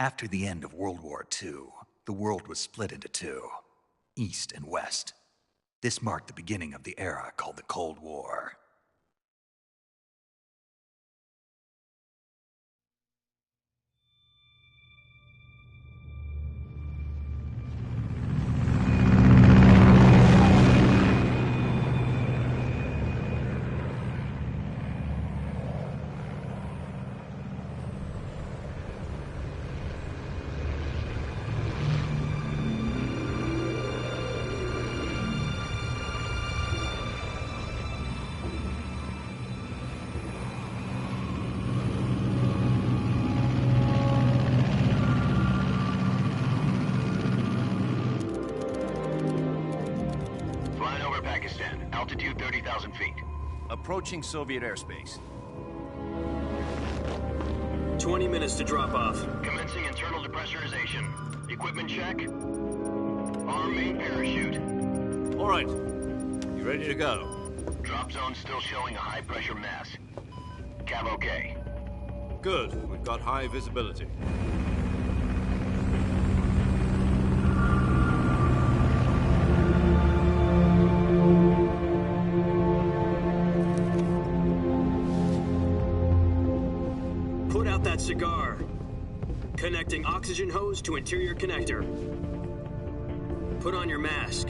After the end of World War II, the world was split into two, East and West. This marked the beginning of the era called the Cold War. Uzbekistan. Altitude 30,000 feet. Approaching Soviet airspace. 20 minutes to drop off. Commencing internal depressurization. Equipment check. Arm main parachute. All right. You ready to go? Drop zone still showing a high pressure mass. Cav okay. Good. We've got high visibility. Put out that cigar. Connecting oxygen hose to interior connector. Put on your mask.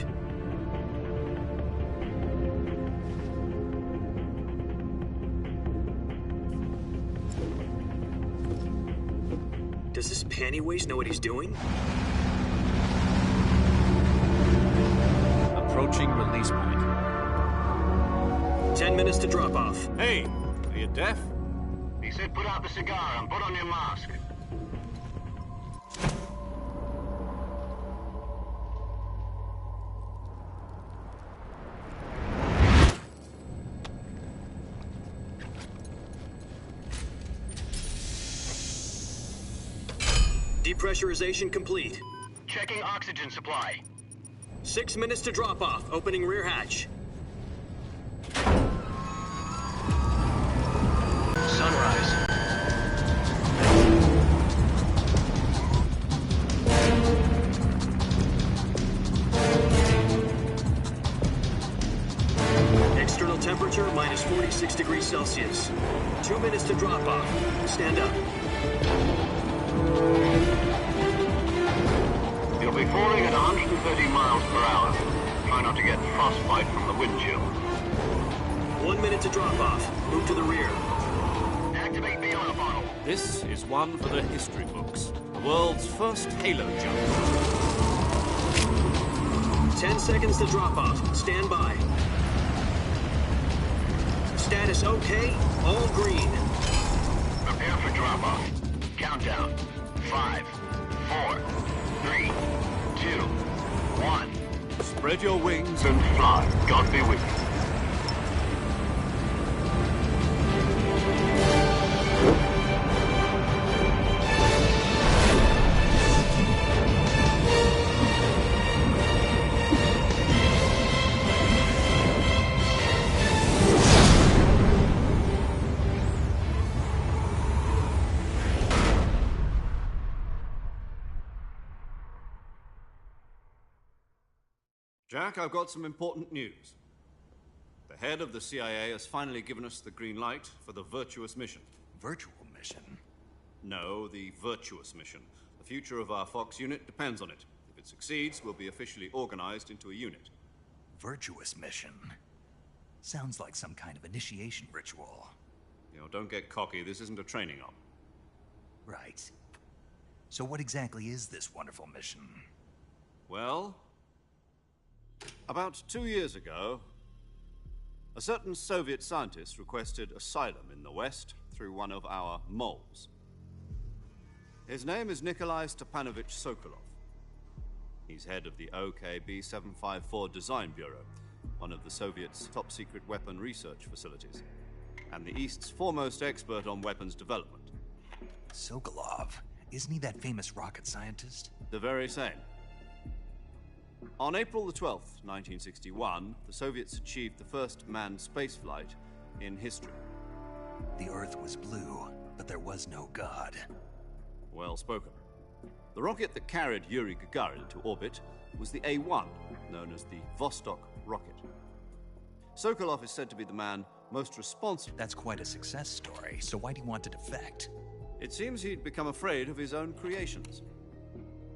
Does this panty waste know what he's doing? Approaching release point. 10 minutes to drop off. Hey, are you deaf? He said put out the cigar and put on your mask. Depressurization complete. Checking oxygen supply. 6 minutes to drop off. Opening rear hatch. Sunrise. External temperature minus 46 degrees Celsius. 2 minutes to drop off. Stand up. You'll be falling at 130 miles per hour. Try not to get frostbite from the wind chill. 1 minute to drop off. Move to the rear. Activate the oil bottle. This is one for the history books. The world's first halo jump. 10 seconds to drop off. Stand by. Status okay. All green. Prepare for drop-off. Countdown. 5, 4, 3, 2, 1. Spread your wings And fly. God be with you. Jack, I've got some important news. The head of the CIA has finally given us the green light for the virtuous mission. Virtual mission? No, the virtuous mission. The future of our Fox unit depends on it. If it succeeds, we'll be officially organized into a unit. Virtuous mission? Sounds like some kind of initiation ritual. You know, don't get cocky. This isn't a training op. Right. So what exactly is this wonderful mission? Well, about 2 years ago, a certain Soviet scientist requested asylum in the West through one of our moles. His name is Nikolai Stepanovich Sokolov. He's head of the OKB-754 Design Bureau, one of the Soviets' top-secret weapon research facilities, and the East's foremost expert on weapons development. Sokolov? Isn't he that famous rocket scientist? The very same. On April the 12th, 1961, the Soviets achieved the first manned spaceflight in history. The Earth was blue, but there was no God. Well spoken. The rocket that carried Yuri Gagarin to orbit was the A-1, known as the Vostok rocket. Sokolov is said to be the man most responsible. That's quite a success story, so why do you want to defect? It seems he'd become afraid of his own creations.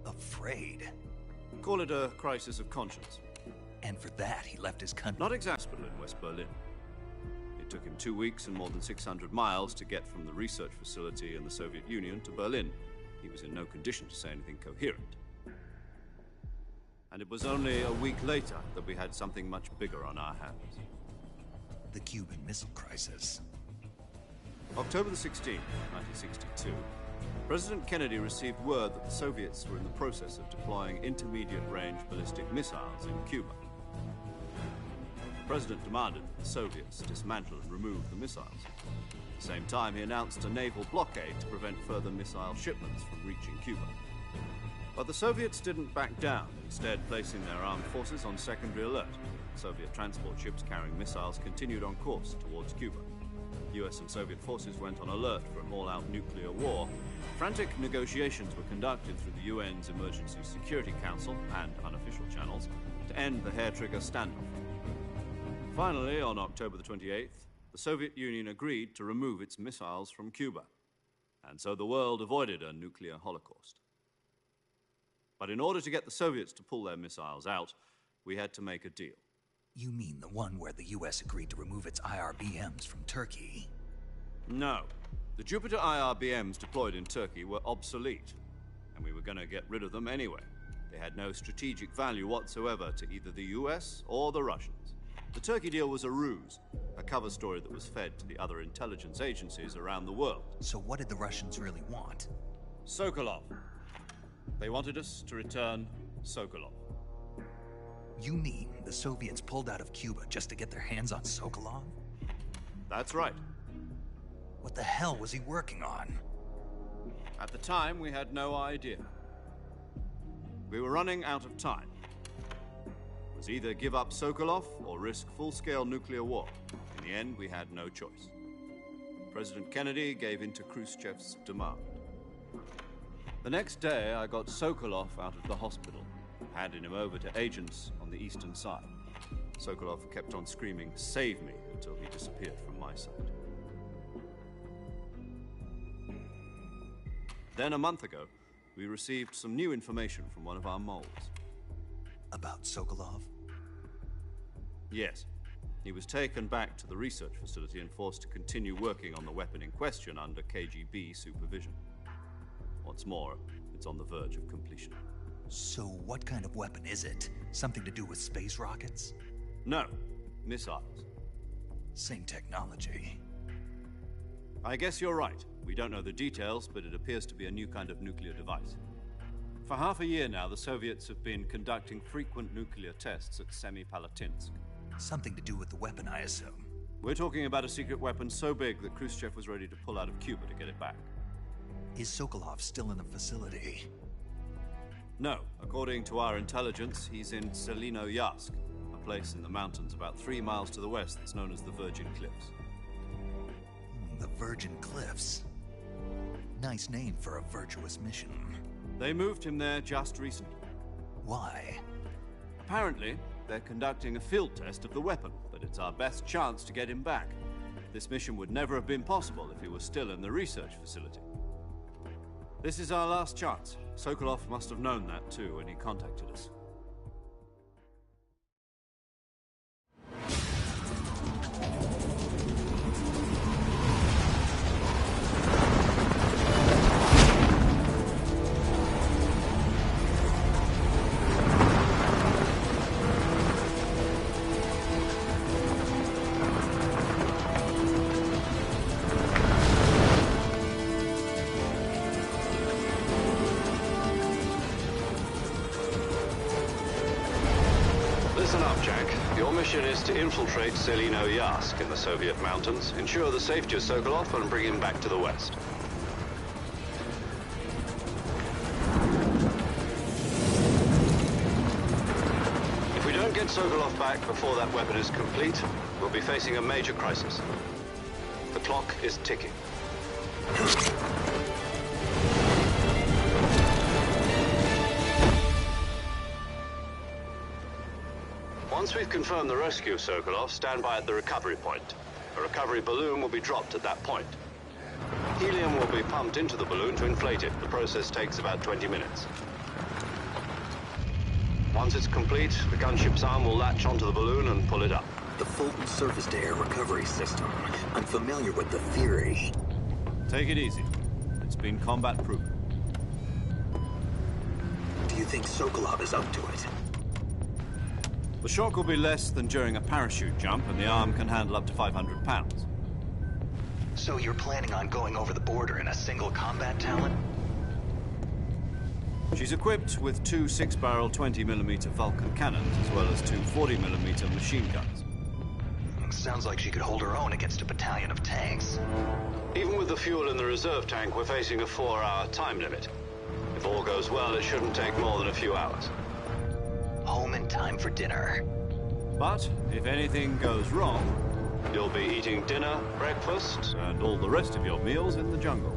Afraid? Call it a crisis of conscience. And for that, he left his country. Not exactly in West Berlin. It took him 2 weeks and more than 600 miles to get from the research facility in the Soviet Union to Berlin. He was in no condition to say anything coherent. And it was only a week later that we had something much bigger on our hands. The Cuban Missile Crisis. October the 16th, 1962, President Kennedy received word that the Soviets were in the process of deploying intermediate-range ballistic missiles in Cuba. President demanded that the Soviets dismantle and remove the missiles. At the same time, he announced a naval blockade to prevent further missile shipments from reaching Cuba. But the Soviets didn't back down, instead placing their armed forces on secondary alert. Soviet transport ships carrying missiles continued on course towards Cuba. US and Soviet forces went on alert for an all-out nuclear war. Frantic negotiations were conducted through the UN's Emergency Security Council and unofficial channels to end the hair-trigger standoff. Finally, on October the 28th, the Soviet Union agreed to remove its missiles from Cuba, and so the world avoided a nuclear holocaust. But in order to get the Soviets to pull their missiles out, we had to make a deal. You mean the one where the US agreed to remove its IRBMs from Turkey? No. The Jupiter IRBMs deployed in Turkey were obsolete, and we were going to get rid of them anyway. They had no strategic value whatsoever to either the US or the Russians. The Turkey deal was a ruse, a cover story that was fed to the other intelligence agencies around the world. So what did the Russians really want? Sokolov. They wanted us to return Sokolov. You mean the Soviets pulled out of Cuba just to get their hands on Sokolov? That's right. What the hell was he working on? At the time, we had no idea. We were running out of time. It was either give up Sokolov or risk full-scale nuclear war. In the end, we had no choice. President Kennedy gave in to Khrushchev's demand. The next day, I got Sokolov out of the hospital, handed him over to agents on the eastern side. Sokolov kept on screaming, "Save me," until he disappeared from my sight. Then, a month ago, we received some new information from one of our moles. About Sokolov? Yes. He was taken back to the research facility and forced to continue working on the weapon in question under KGB supervision. What's more, it's on the verge of completion. So what kind of weapon is it? Something to do with space rockets? No, missiles. Same technology. I guess you're right. We don't know the details, but it appears to be a new kind of nuclear device. For half a year now, the Soviets have been conducting frequent nuclear tests at Semipalatinsk. Something to do with the weapon, I assume. We're talking about a secret weapon so big that Khrushchev was ready to pull out of Cuba to get it back. Is Sokolov still in the facility? No. According to our intelligence, he's in Selinoyarsk, a place in the mountains about 3 miles to the west that's known as the Virgin Cliffs. The Virgin Cliffs. Nice name for a virtuous mission. They moved him there just recently. Why? Apparently, they're conducting a field test of the weapon, but it's our best chance to get him back. This mission would never have been possible if he was still in the research facility. This is our last chance. Sokolov must have known that too when he contacted us. Listen up, Jack. Your mission is to infiltrate Selinoyarsk in the Soviet mountains, ensure the safety of Sokolov, and bring him back to the west. If we don't get Sokolov back before that weapon is complete, we'll be facing a major crisis. The clock is ticking. Once we've confirmed the rescue of Sokolov, stand by at the recovery point. A recovery balloon will be dropped at that point. Helium will be pumped into the balloon to inflate it. The process takes about 20 minutes. Once it's complete, the gunship's arm will latch onto the balloon and pull it up. The Fulton surface-to-air recovery system. I'm familiar with the theory. Take it easy. It's been combat-proven. Do you think Sokolov is up to it? The shock will be less than during a parachute jump, and the arm can handle up to 500 pounds. So you're planning on going over the border in a single combat talon? She's equipped with 2 6-barrel 20mm Vulcan cannons, as well as 2 40mm machine guns. Sounds like she could hold her own against a battalion of tanks. Even with the fuel in the reserve tank, we're facing a 4-hour time limit. If all goes well, it shouldn't take more than a few hours. Home in time for dinner. But if anything goes wrong, you'll be eating dinner, breakfast, and all the rest of your meals in the jungle.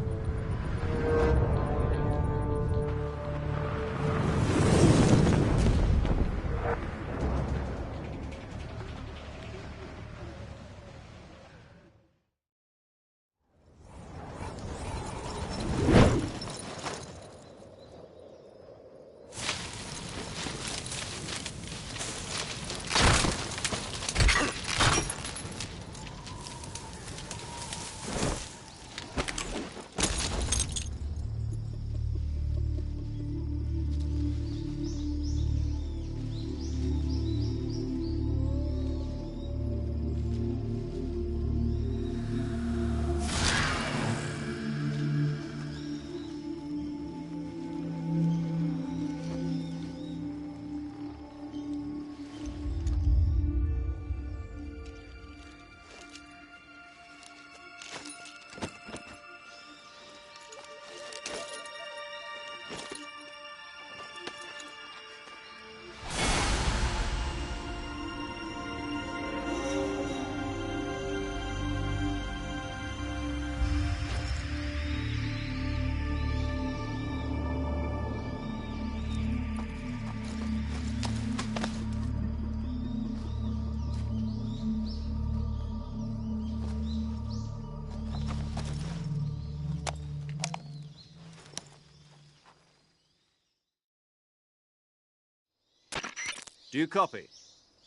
Do you copy?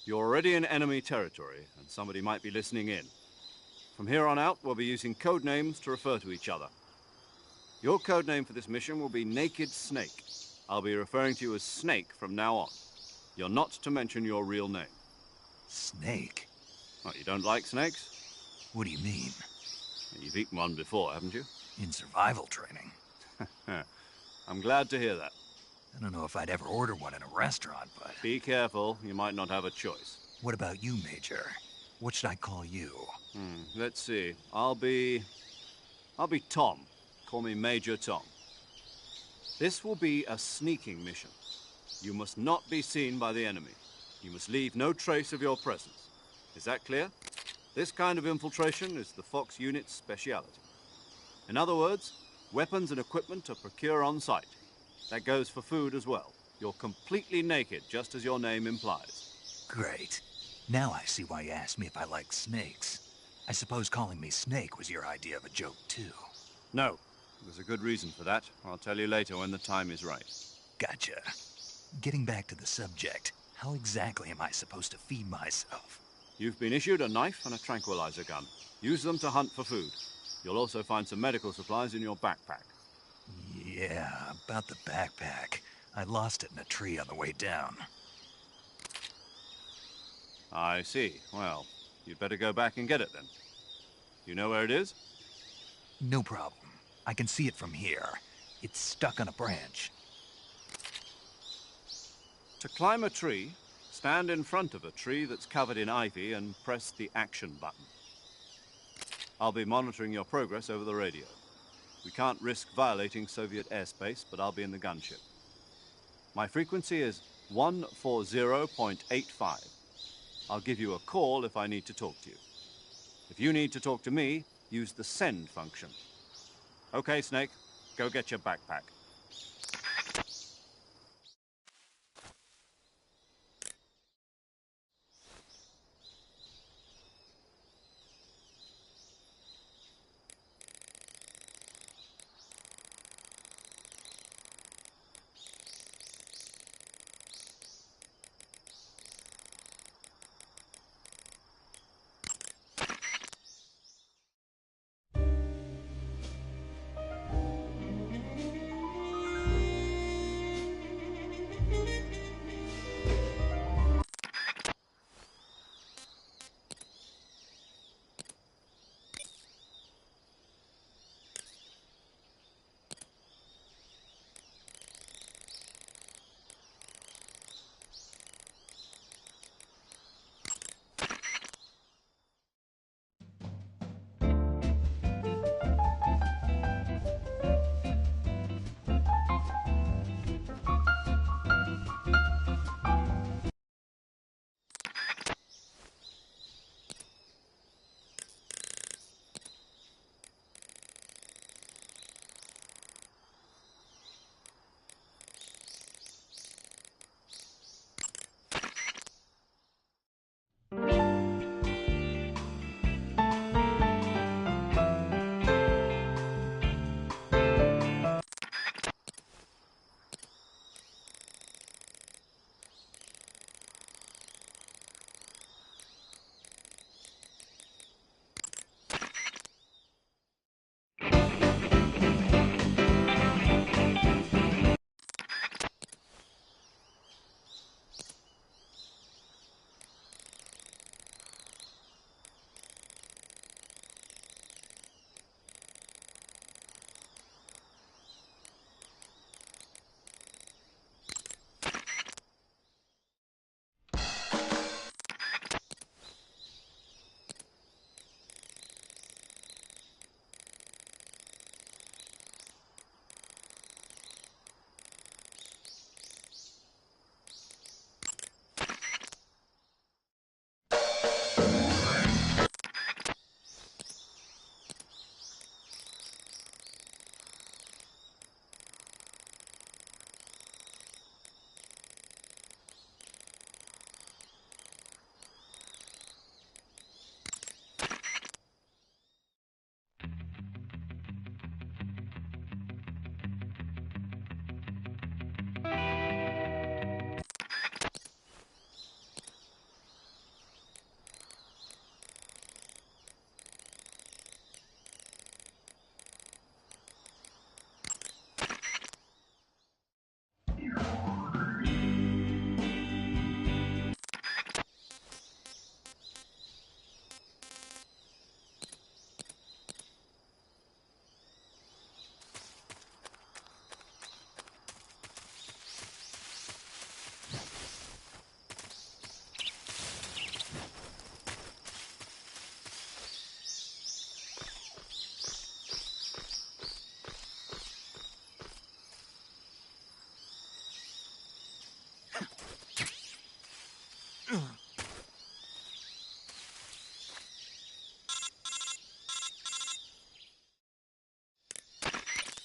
You're already in enemy territory, and somebody might be listening in. From here on out, we'll be using code names to refer to each other. Your code name for this mission will be Naked Snake. I'll be referring to you as Snake from now on. You're not to mention your real name. Snake? What, you don't like snakes? What do you mean? You've eaten one before, haven't you? In survival training? I'm glad to hear that. I don't know if I'd ever order one in a restaurant, but... Be careful, you might not have a choice. What about you, Major? What should I call you? Let's see. I'll be Tom. Call me Major Tom. This will be a sneaking mission. You must not be seen by the enemy. You must leave no trace of your presence. Is that clear? This kind of infiltration is the Fox unit's speciality. In other words, weapons and equipment are procured on site. That goes for food as well. You're completely naked, just as your name implies. Great. Now I see why you asked me if I like snakes. I suppose calling me Snake was your idea of a joke, too. No. There's a good reason for that. I'll tell you later when the time is right. Gotcha. Getting back to the subject, how exactly am I supposed to feed myself? You've been issued a knife and a tranquilizer gun. Use them to hunt for food. You'll also find some medical supplies in your backpack. Yeah, about the backpack. I lost it in a tree on the way down. I see. Well, you'd better go back and get it then. You know where it is? No problem. I can see it from here. It's stuck on a branch. To climb a tree, stand in front of a tree that's covered in ivy and press the action button. I'll be monitoring your progress over the radio. We can't risk violating Soviet airspace, but I'll be in the gunship. My frequency is 140.85. I'll give you a call if I need to talk to you. If you need to talk to me, use the send function. Okay, Snake, go get your backpack.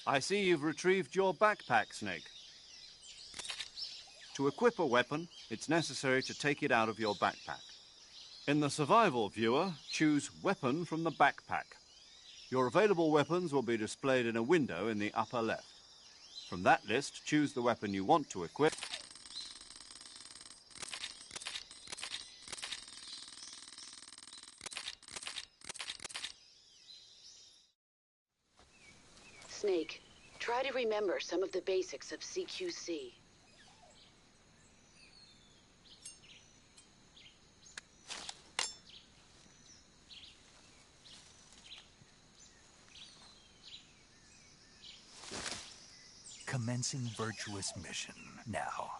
I see you've retrieved your backpack, Snake. To equip a weapon, it's necessary to take it out of your backpack. In the survival viewer, choose Weapon from the backpack. Your available weapons will be displayed in a window in the upper left. From that list, choose the weapon you want to equip. Snake, try to remember some of the basics of CQC. Commencing virtuous mission now.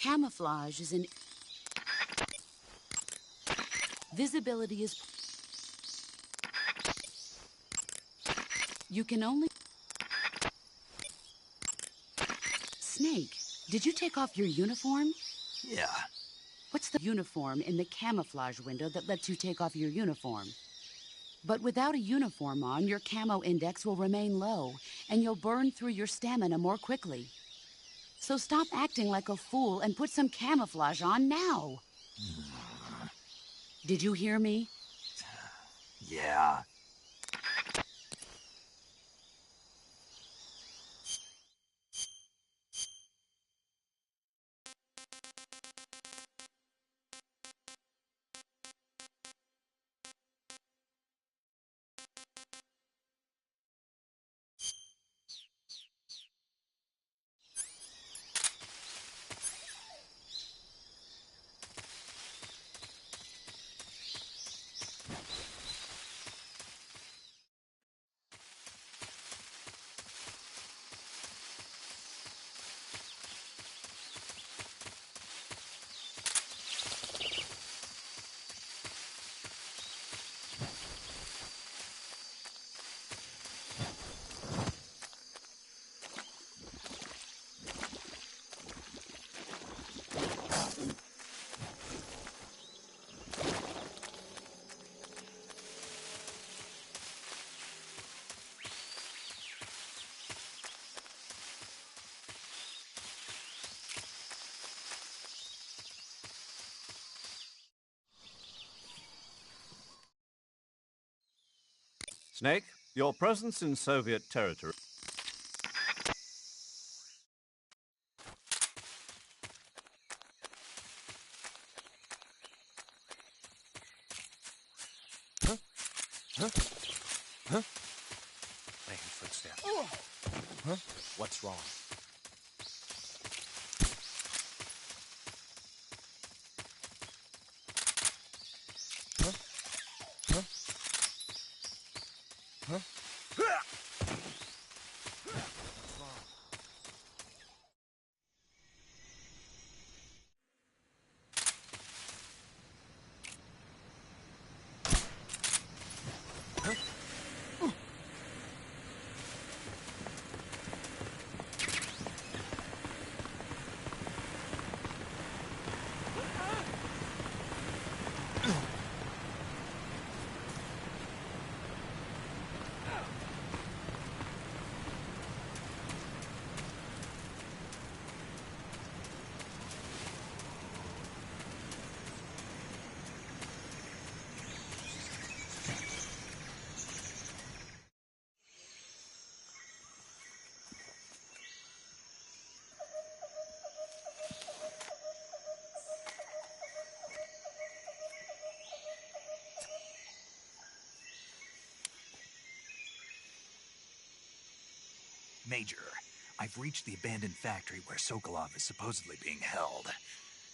Camouflage is an... Visibility is... You can only... Snake, did you take off your uniform? Yeah. What's the uniform in the camouflage window that lets you take off your uniform? But without a uniform on, your camo index will remain low, and you'll burn through your stamina more quickly. So stop acting like a fool and put some camouflage on now. Did you hear me? Yeah. Snake, your presence in Soviet territory... I hear footsteps. Huh? What's wrong? Huh? Huh? Huh? What's wrong? Major, I've reached the abandoned factory where Sokolov is supposedly being held.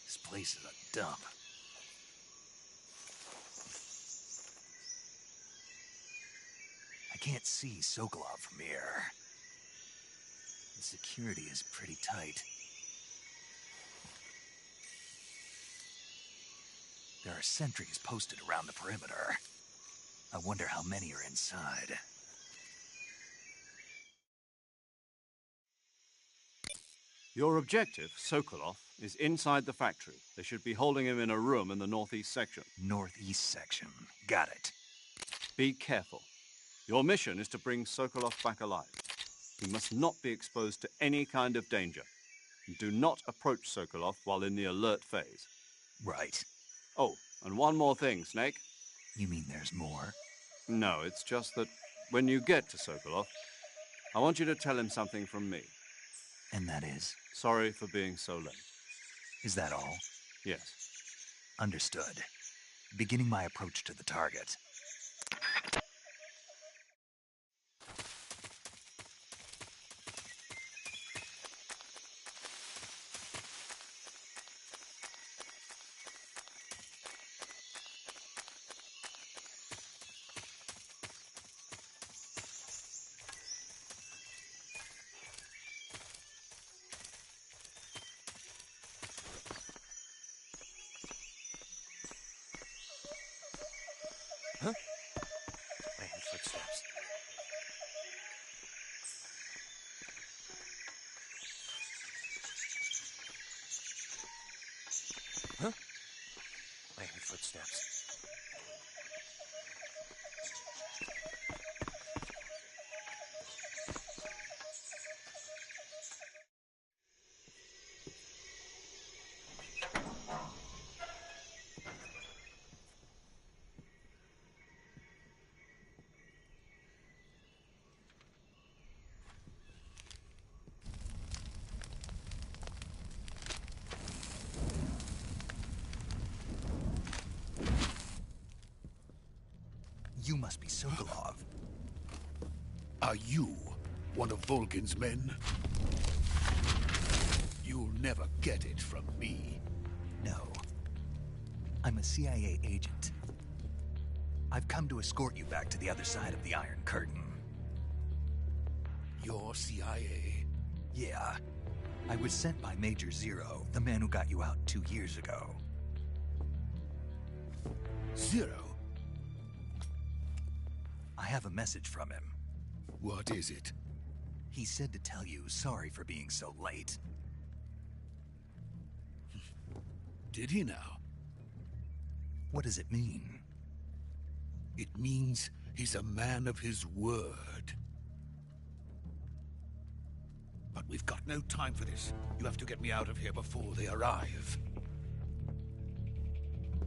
This place is a dump. I can't see Sokolov from here. The security is pretty tight. There are sentries posted around the perimeter. I wonder how many are inside. Your objective, Sokolov, is inside the factory. They should be holding him in a room in the northeast section. Northeast section. Got it. Be careful. Your mission is to bring Sokolov back alive. He must not be exposed to any kind of danger. Do not approach Sokolov while in the alert phase. Right. Oh, and one more thing, Snake. You mean there's more? No, it's just that when you get to Sokolov, I want you to tell him something from me. And that is? Sorry for being so late. Is that all? Yes. Understood. Beginning my approach to the target. Huh? I hear footsteps. Huh? I hear footsteps. You must be Sokolov. Are you one of Volgin's men? You'll never get it from me. No. I'm a CIA agent. I've come to escort you back to the other side of the Iron Curtain. You're CIA? Yeah. I was sent by Major Zero, the man who got you out 2 years ago. Zero? I have a message from him. What is it? He said to tell you sorry for being so late. Did he now? What does it mean? It means he's a man of his word. But we've got no time for this. You have to get me out of here before they arrive.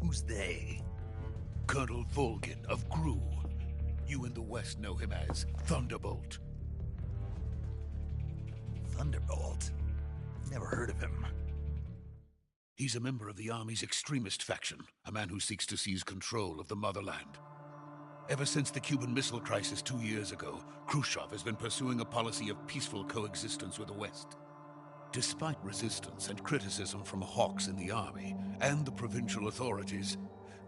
Who's they? Colonel Volgin of Gru. You in the West know him as Thunderbolt. Thunderbolt? Never heard of him. He's a member of the Army's extremist faction, a man who seeks to seize control of the motherland. Ever since the Cuban Missile Crisis 2 years ago, Khrushchev has been pursuing a policy of peaceful coexistence with the West. Despite resistance and criticism from hawks in the army and the provincial authorities,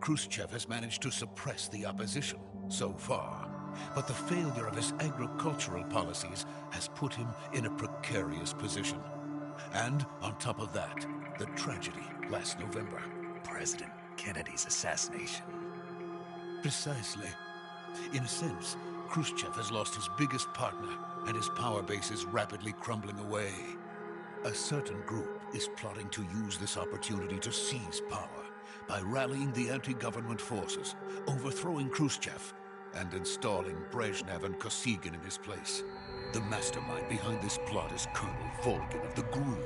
Khrushchev has managed to suppress the opposition so far. But the failure of his agricultural policies has put him in a precarious position. And on top of that, the tragedy last November. President Kennedy's assassination. Precisely. In a sense, Khrushchev has lost his biggest partner, and his power base is rapidly crumbling away. A certain group is plotting to use this opportunity to seize power by rallying the anti-government forces, overthrowing Khrushchev, and installing Brezhnev and Kosygin in his place. The mastermind behind this plot is Colonel Volgin of the GRU.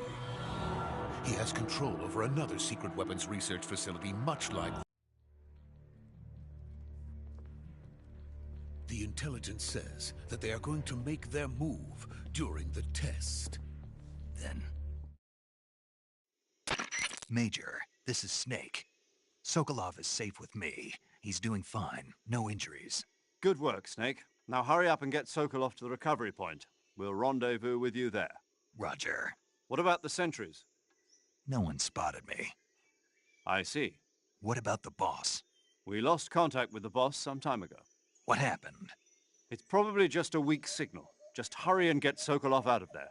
He has control over another secret weapons research facility much like... The intelligence says that they are going to make their move during the test. Then... Major, this is Snake. Sokolov is safe with me. He's doing fine. No injuries. Good work, Snake. Now hurry up and get Sokolov to the recovery point. We'll rendezvous with you there. Roger. What about the sentries? No one spotted me. I see. What about the boss? We lost contact with the boss some time ago. What happened? It's probably just a weak signal. Just hurry and get Sokolov out of there.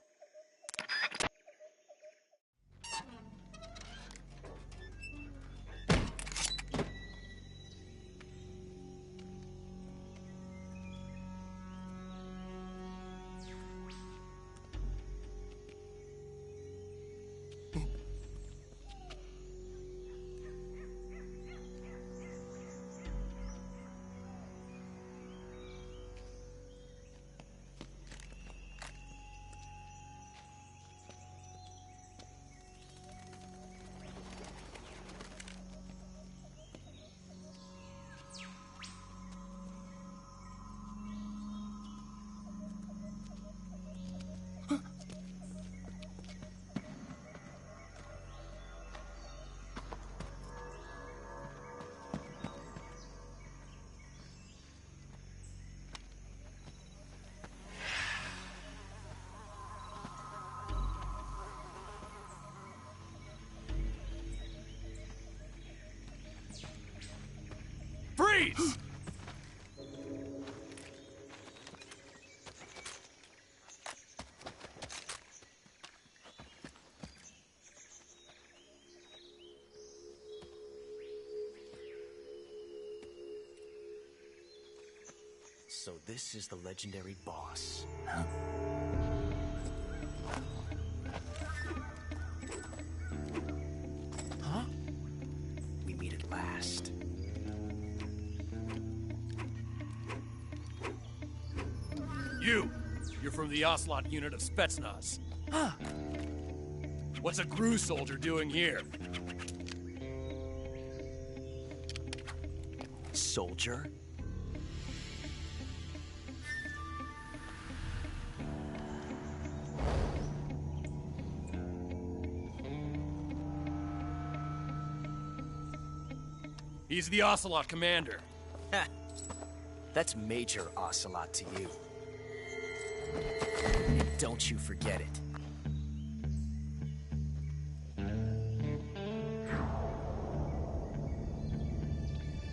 Freeze! So this is the legendary boss. Huh? Huh? We meet at last. You're from the Ocelot unit of Spetsnaz. Huh. What's a GRU soldier doing here? Soldier? He's the Ocelot commander. Ha! That's Major Ocelot to you. And don't you forget it.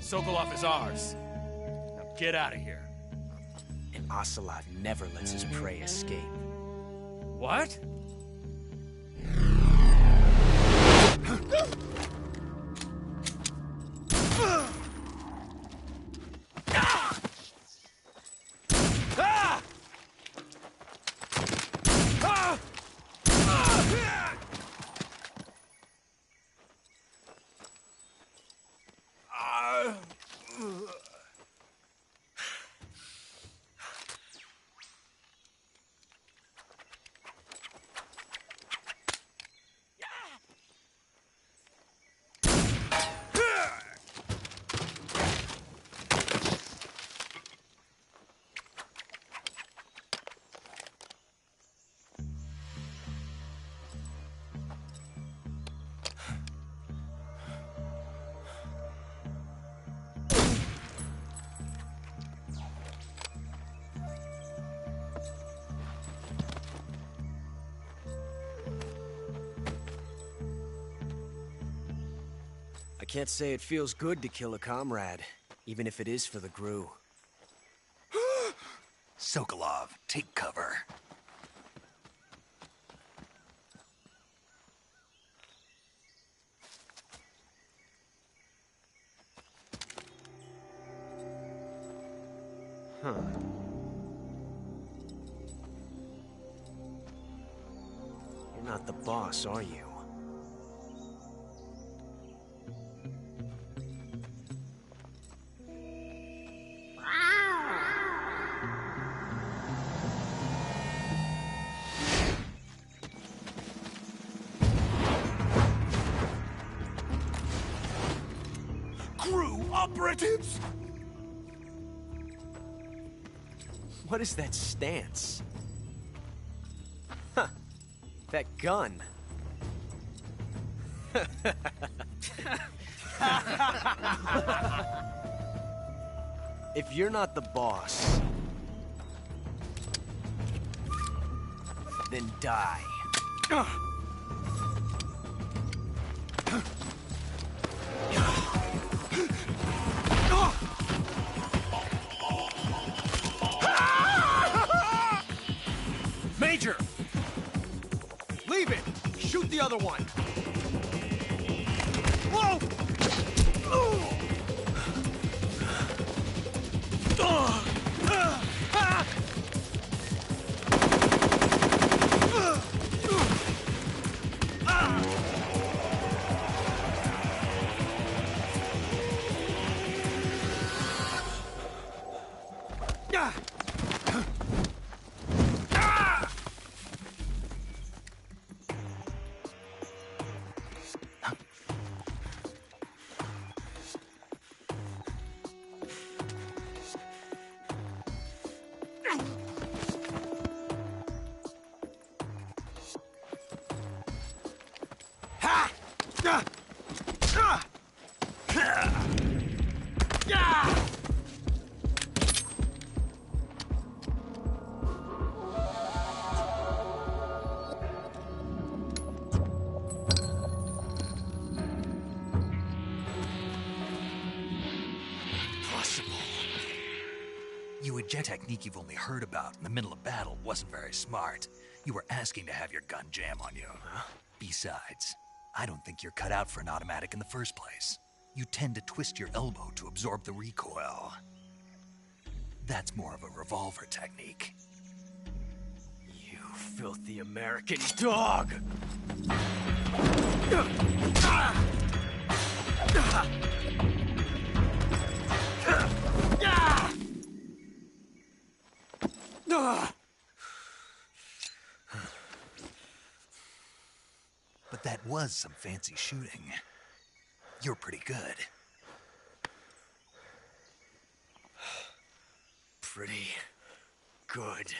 Sokolov is ours. Now get out of here. And Ocelot never lets his prey escape. What? I can't say it feels good to kill a comrade, even if it is for the GRU. Sokolov, take cover. Huh. You're not the boss, are you? GRU operatives! What is that stance? Huh. That gun. If you're not the boss... then die. Major! Leave it! Shoot the other one! Whoa! A technique you've only heard about in the middle of battle wasn't very smart. You were asking to have your gun jam on you. Huh? Besides, I don't think you're cut out for an automatic in the first place. You tend to twist your elbow to absorb the recoil. That's more of a revolver technique. You filthy American dog! But that was some fancy shooting. You're pretty good. Pretty good.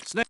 Snake.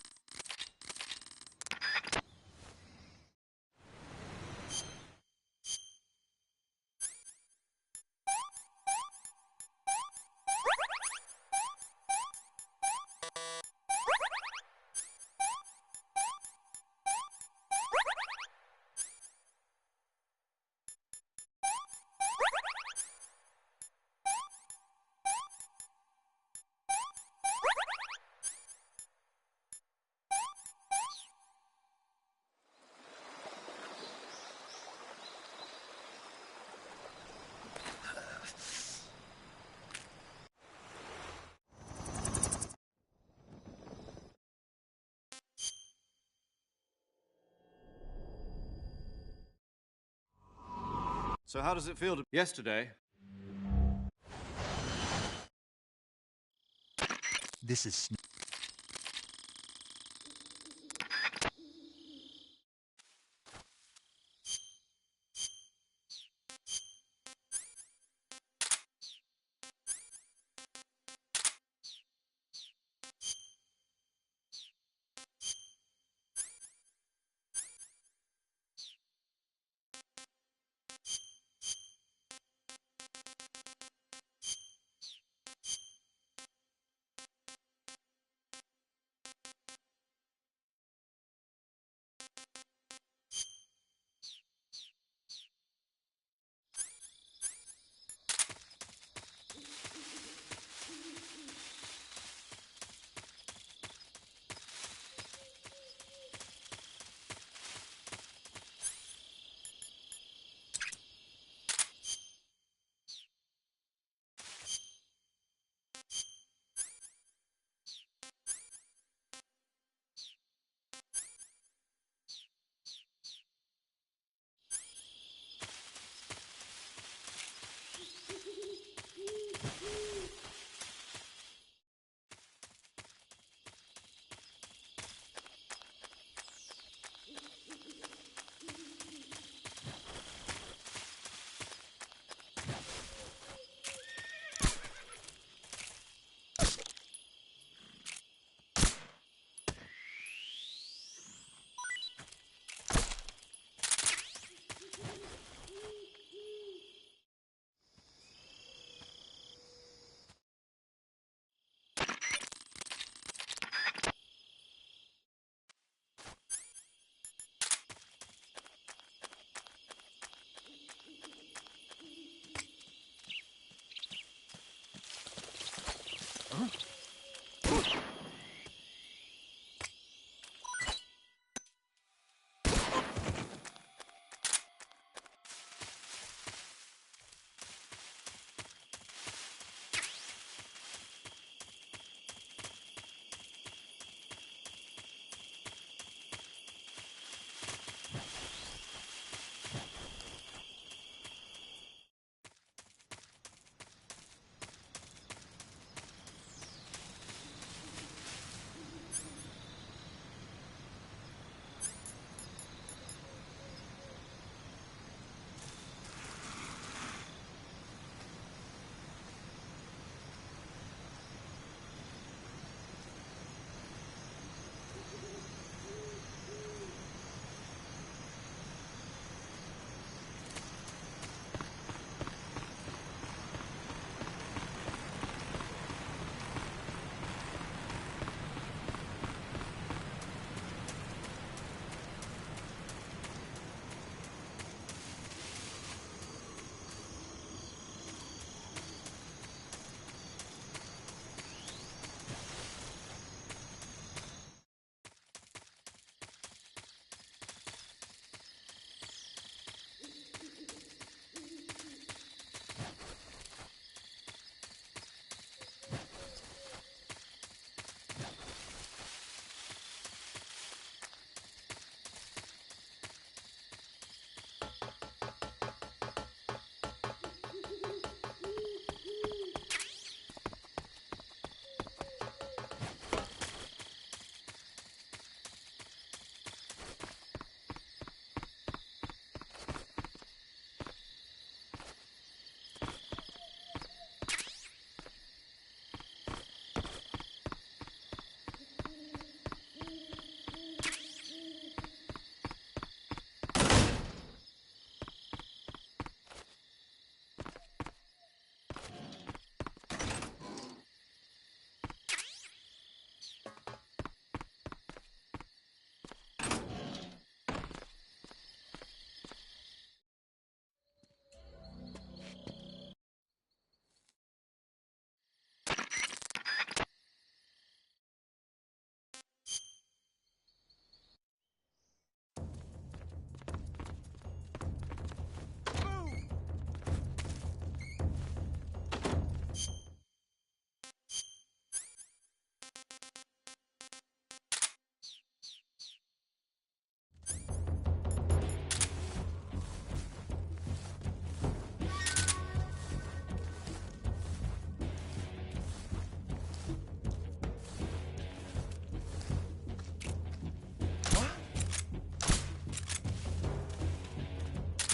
So how does it feel to... Yesterday... This is...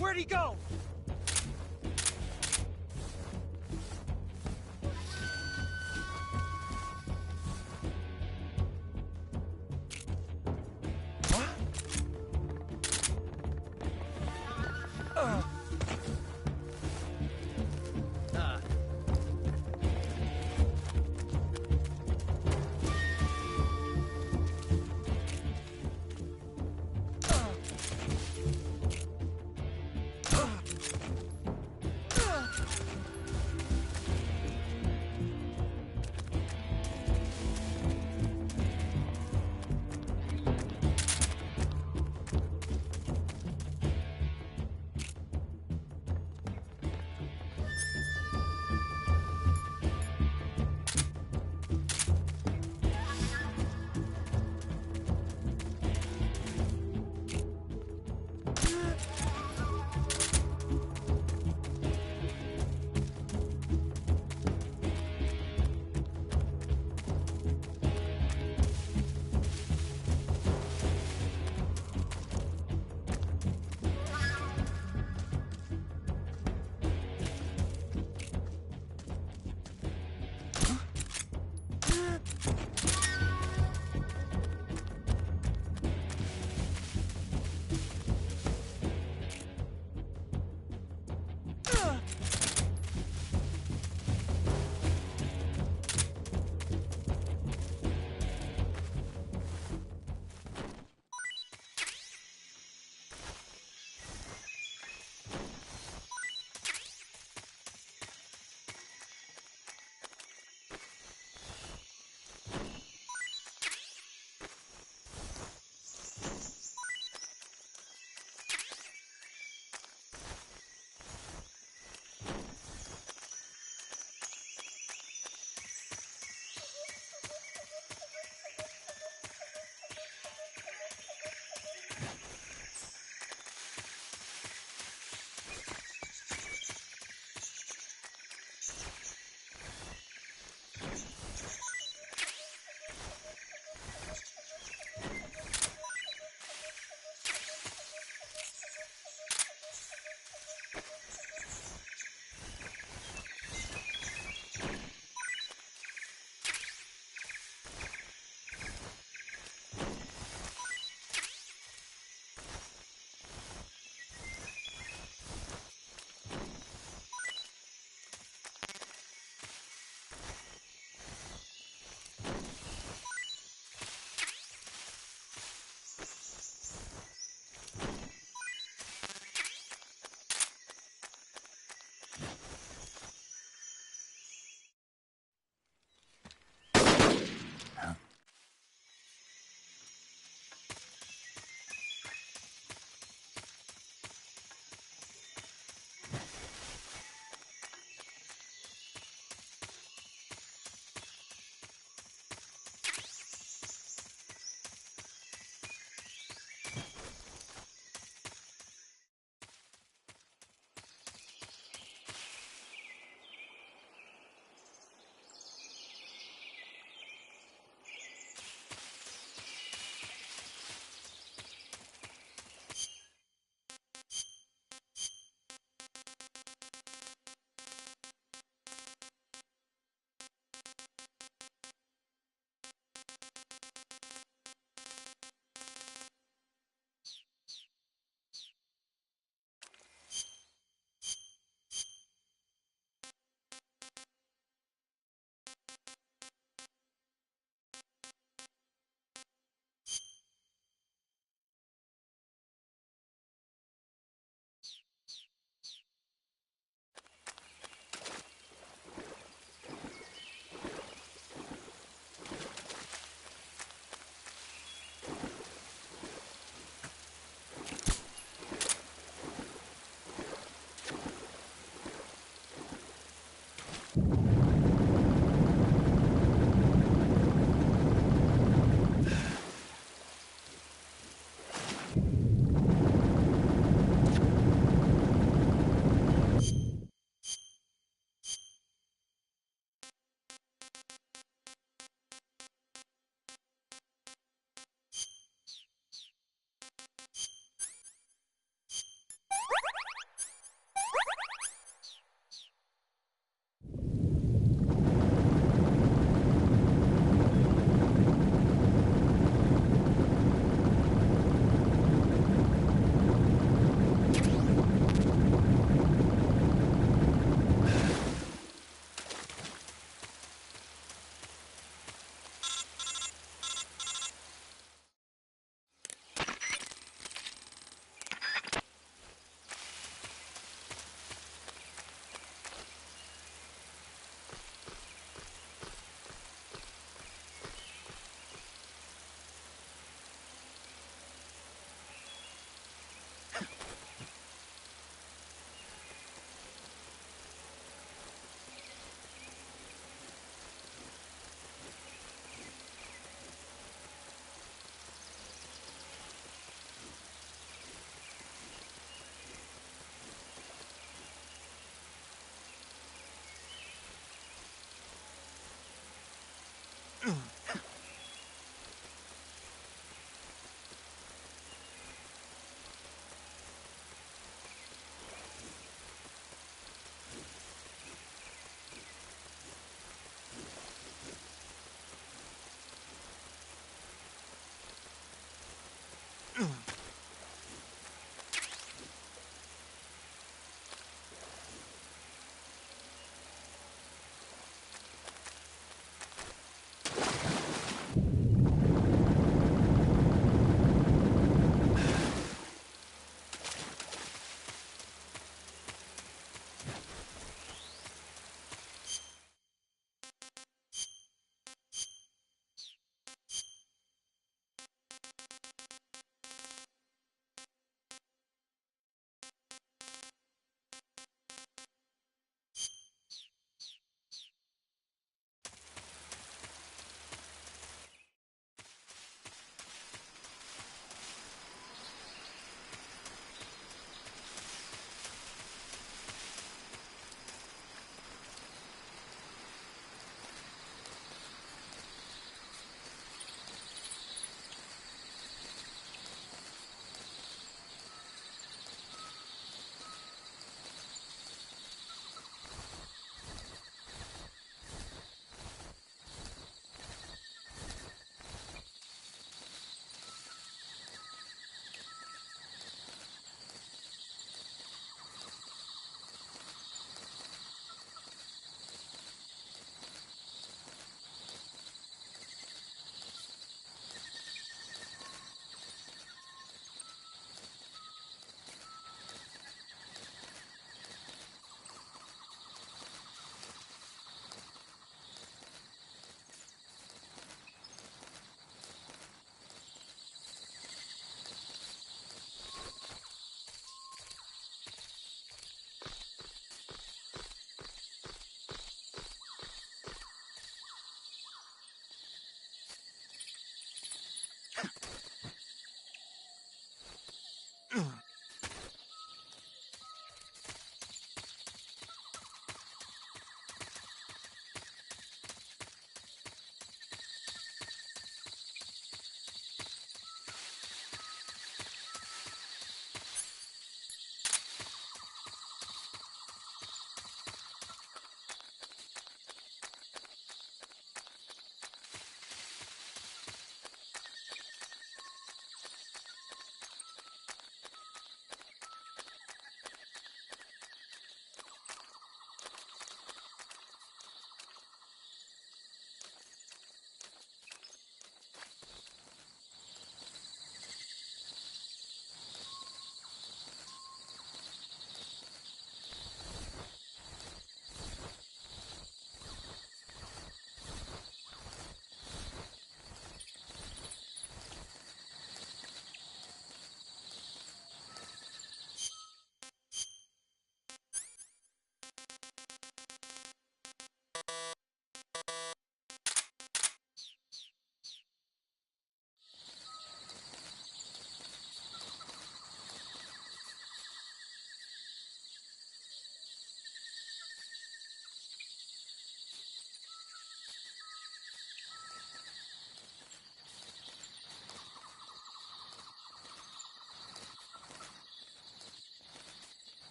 Where'd he go?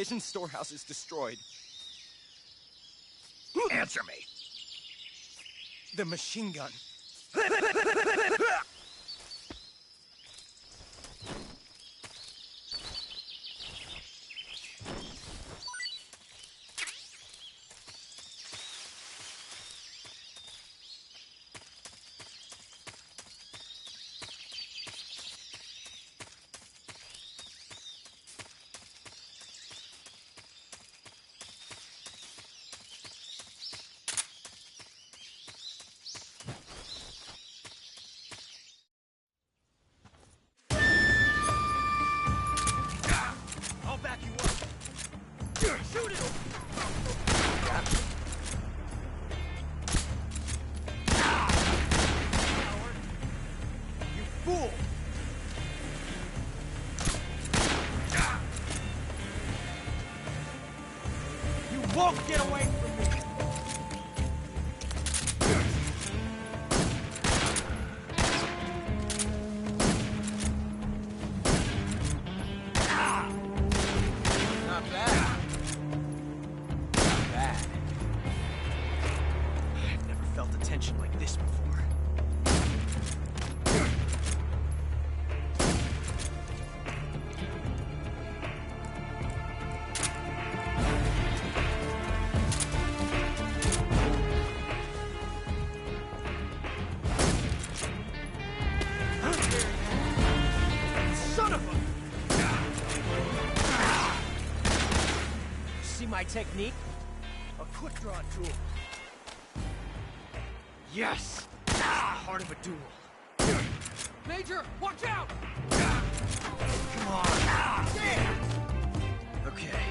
provision storehouse is destroyed. Answer me. The machine gun. I'll back you up. Shoot it! You fool! You won't get away from me! Not bad. Not bad. I've never felt a tension like this before. Son of a... See my technique? A quick draw duel. Yes! Heart of a duel. Major, watch out! Come on. Damn! Okay.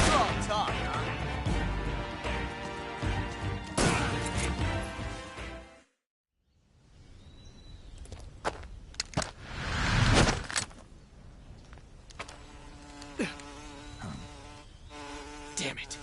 You're all talk, huh? Damn it.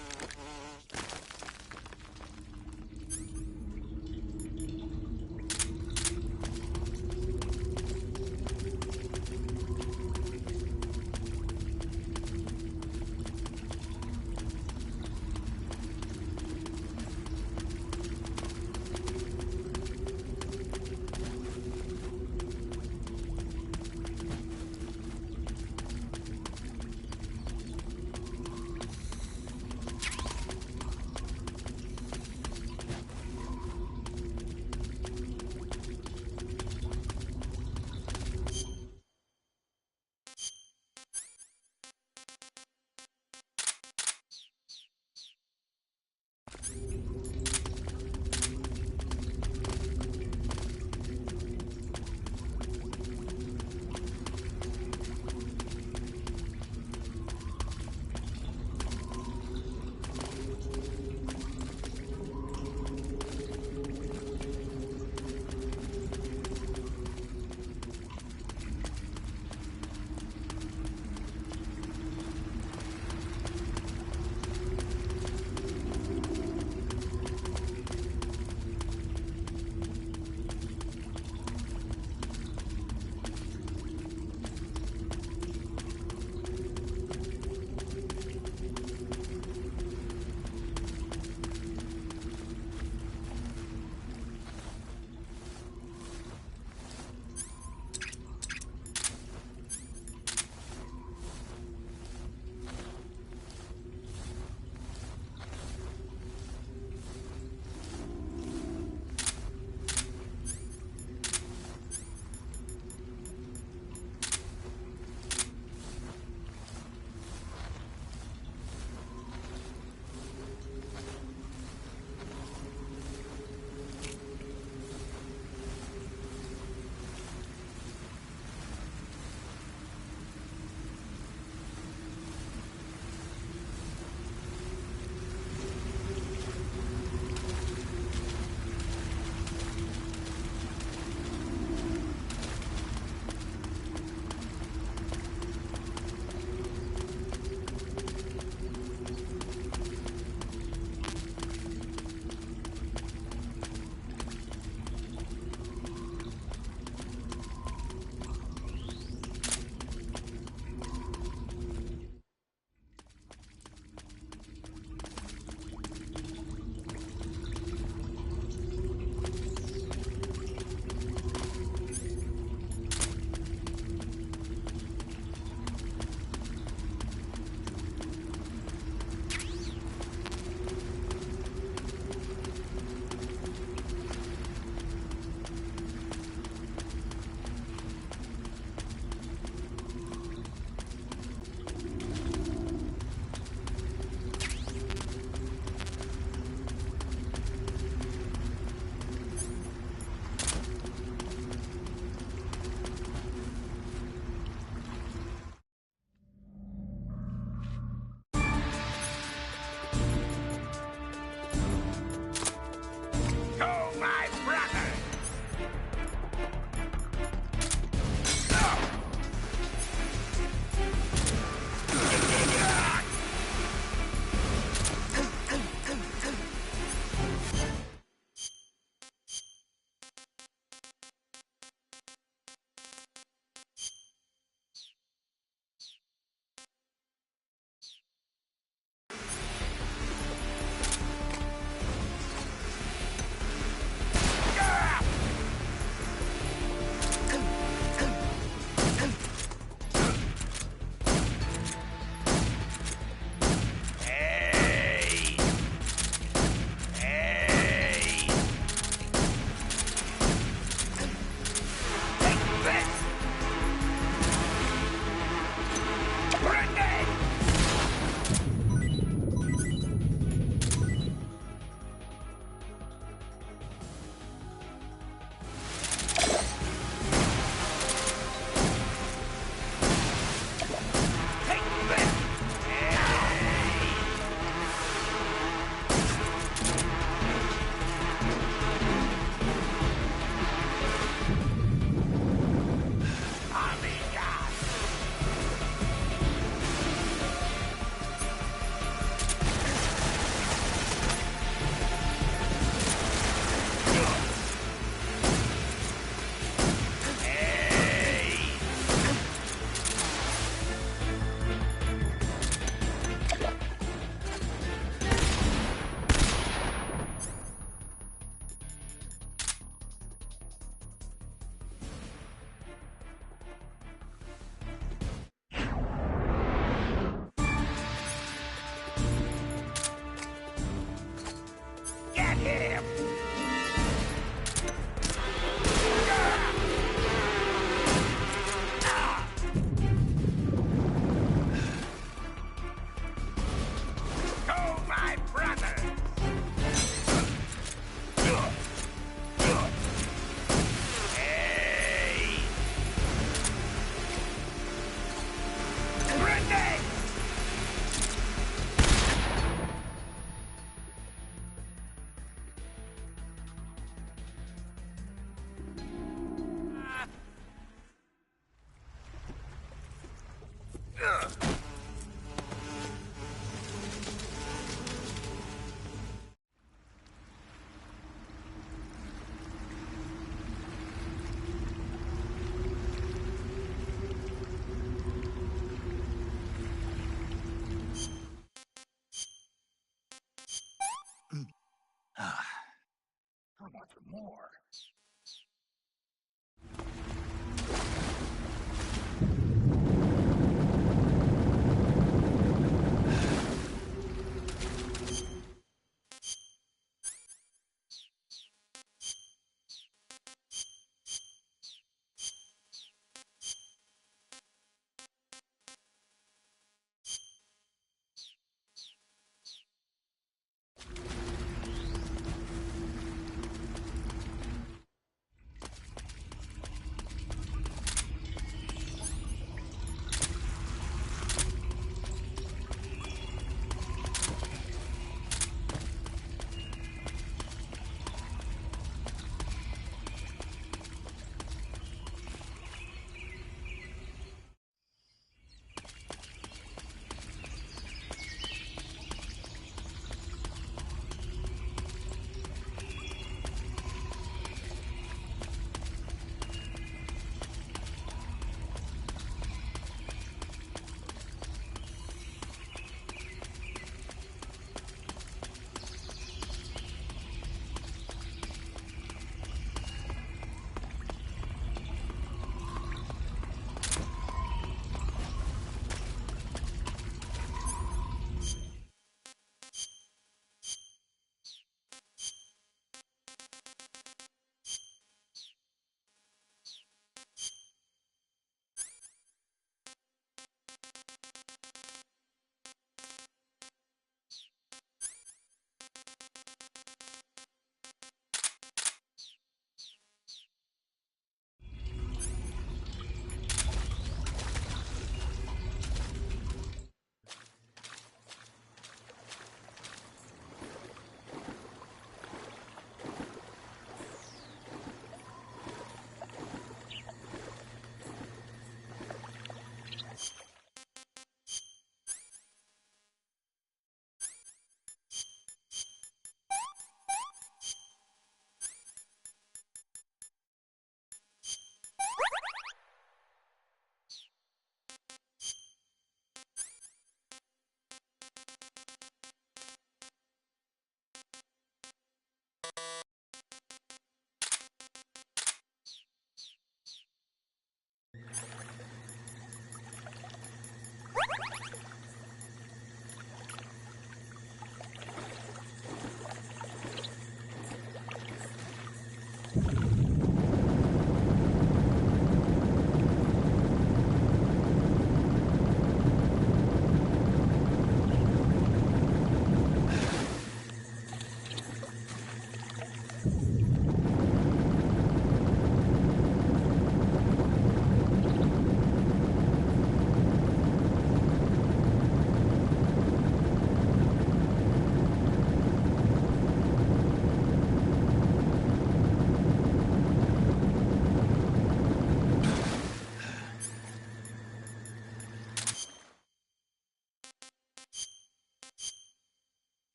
How about some more?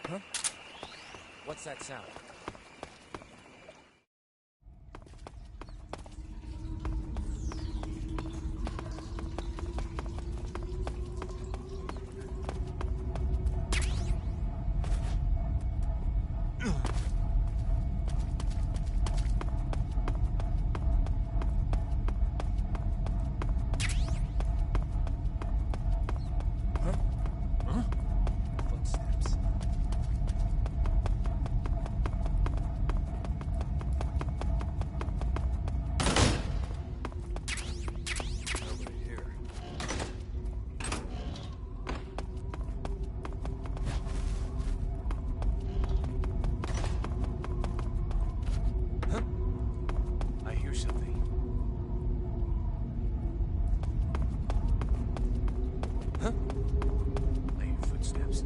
Huh? What's that sound? Footsteps. Nobody here. Huh? I hear something. Huh? I hear footsteps.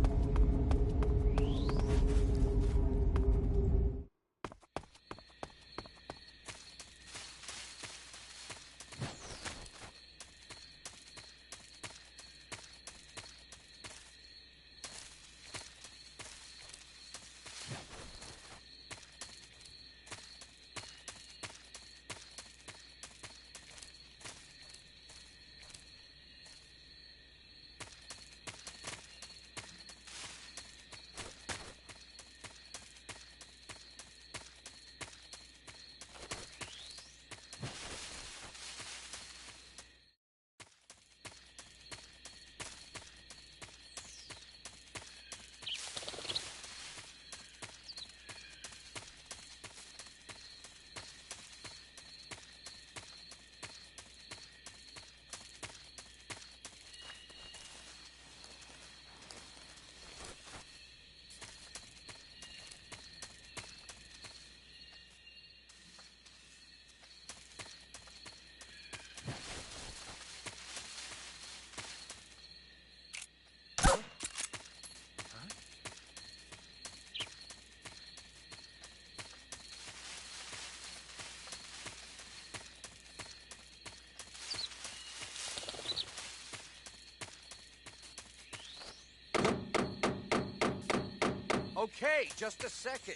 Okay, just a second.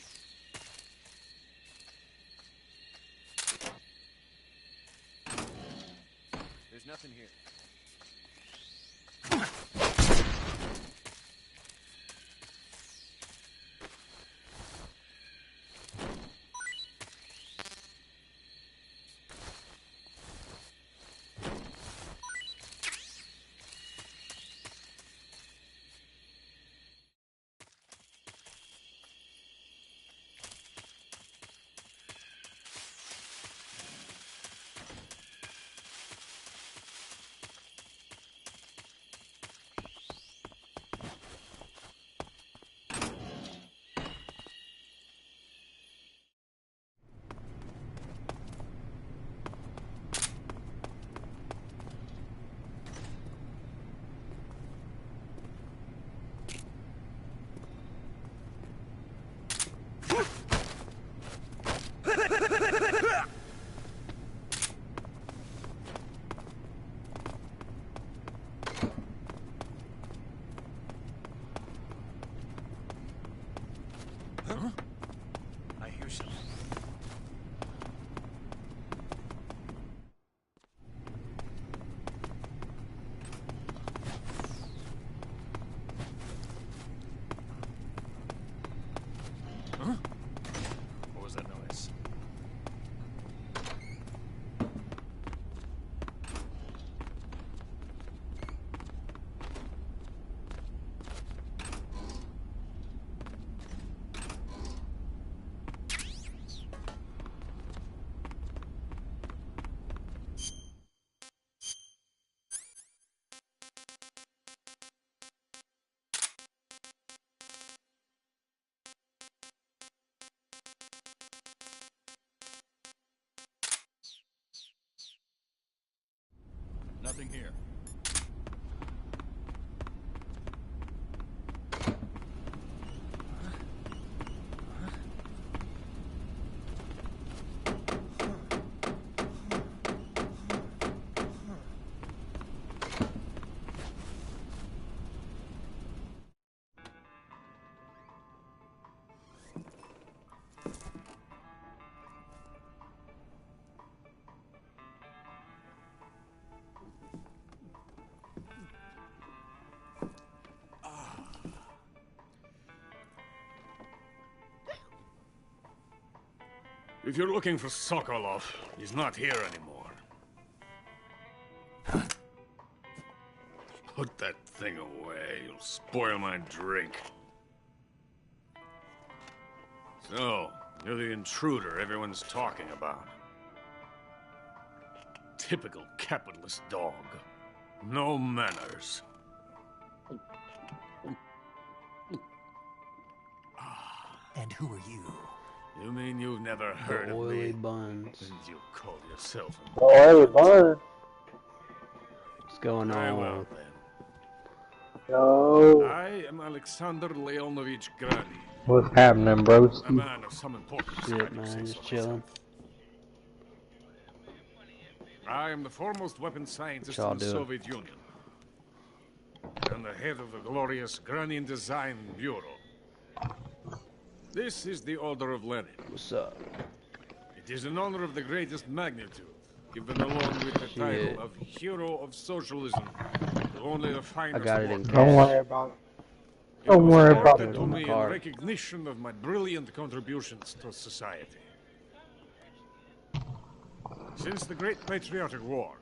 There's nothing here. Huh? I hear something. Huh? What was that noise? Nothing here. If you're looking for Sokolov, he's not here anymore. Put that thing away. You'll spoil my drink. So, you're the intruder everyone's talking about. Typical capitalist dog. No manners. And who are you? You mean you've never heard of me? Oily buns. You call yourself the oily buns. What's going Very on? well, then. Yo, I am Alexander Leonovich Grani. what's happening, bros? A man of some importance. Shit, man, just chilling. I am the foremost weapons scientist Y'all in the do it. Soviet Union. And the head of the glorious Granian Design Bureau. This is the Order of Lenin. What's up? It is an honor of the greatest magnitude, given along with the Shit. title of Hero of Socialism to only the finest I got it in workers. Don't worry about it. It Don't was worry about awarded it. to On the me in card. recognition of my brilliant contributions to society. Since the Great Patriotic War,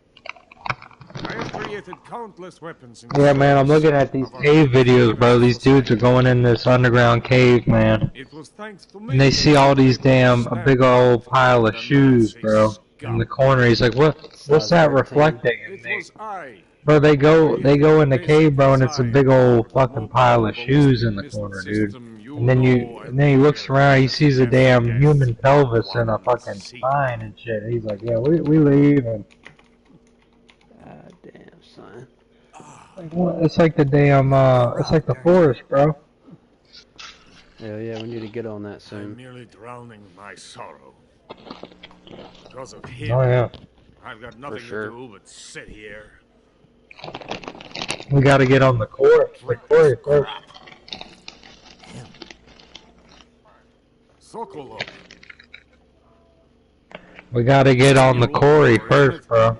I have created countless weapons in Yeah, man, I'm service looking at these of our cave videos, bro. These society. dudes are going in this underground cave, man. It was thanks to me And they see all these damn, a that big old pile of the shoes, Nazi bro. scum. In the corner, he's like, what's that 13. reflecting? And It they, was I. bro, they go in the cave, bro, and it's a big old fucking pile of shoes in the corner, dude. And then he looks around, he sees a damn human pelvis and a fucking spine and shit. He's like, yeah, we leave. And God damn, son. like, what? It's like the damn, it's like the forest, bro. Hell yeah, we need to get on that I'm soon. merely drowning my sorrow. Because of him, Oh yeah, I've got nothing sure. to do but sit here. we gotta get on the core. The core first. Sokolov. We gotta get on the quarry first, bro.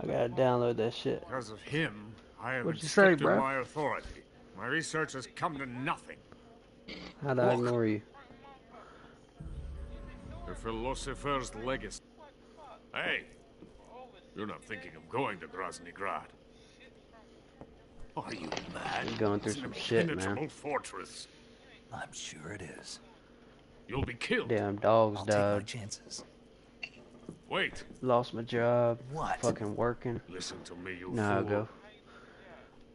I gotta download that shit. Because of him, I have What'd you say, restricted bro? my authority. My research has come to nothing. How'd I ignore you? The philosopher's legacy. Hey, you're not thinking of going to Grozny Grad. Are you mad? I'm going through It's some an shit, man. impenetrable fortress. I'm sure it is. You'll be killed. Damn dogs I'll take my died. chances. Wait, Lost my job. What? Fucking working. listen to me, you Now I fool. go.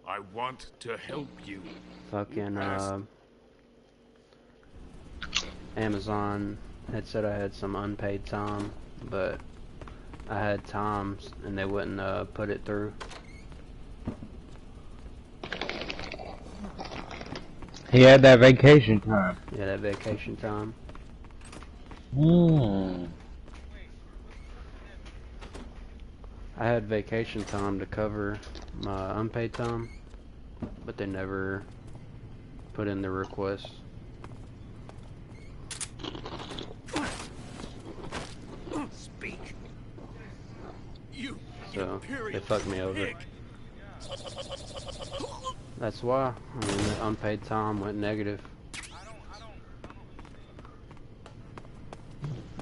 I want to help you. Fucking Asked. Amazon had said I had some unpaid time, but I had times and they wouldn't put it through. He had that vacation time. Yeah, that vacation time. I had vacation time to cover my unpaid time, but they never put in the request. Speak. You So they imperial fucked me over. pig. That's why. I mean, the unpaid time went negative.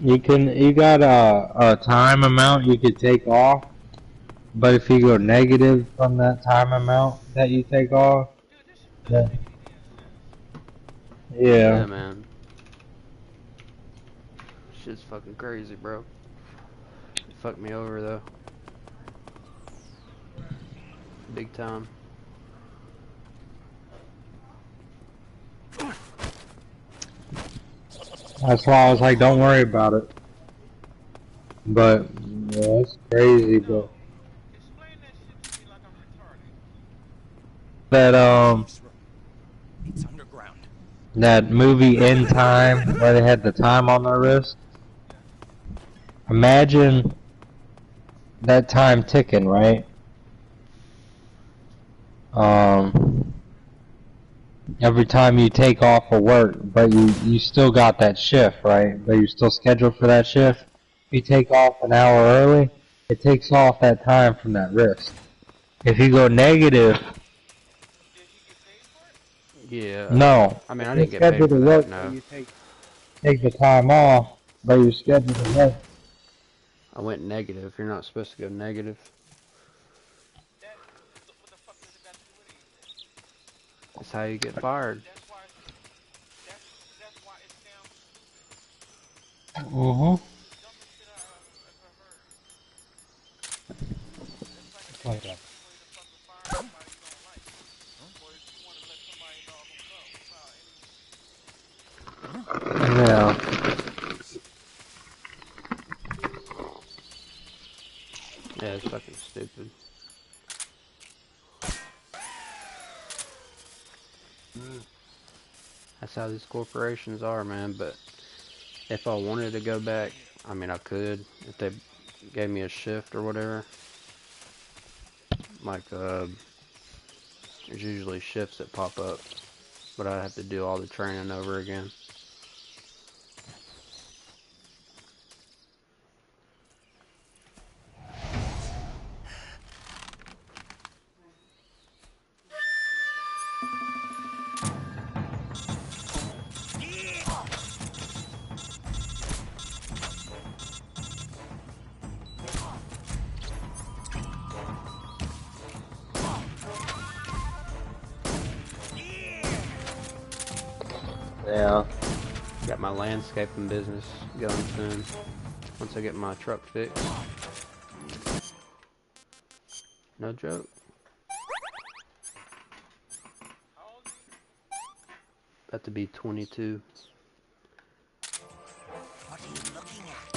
You got a time amount you could take off, but if you go negative from that time amount that you take off, then Yeah, yeah. man. Shit's fucking crazy, bro. It fucked me over though. Big time. That's why I was like, don't worry about it. But yeah, it's crazy, but that It's underground. that movie In Time where they had the time on their wrist. Imagine that time ticking, right? Every time you take off of work, but you still got that shift, right? But you're still scheduled for that shift. If you take off an hour early, it takes off that time from that wrist. If you go negative, Yeah. no. I mean, I If didn't you're get paid scheduled for to that, work, no. you take the time off. But you're scheduled ahead. I went negative. You're not supposed to go negative. That's how you get fired. Mm-hmm. It's like that. Yeah. Yeah, it's fucking stupid. That's how these corporations are, man. But if I wanted to go back, I mean, I could. If they gave me a shift or whatever. Like, there's usually shifts that pop up. But I'd have to do all the training over again. Yeah. Got my landscaping business going soon. Once I get my truck fixed. No joke. About to be 22. What are you looking at?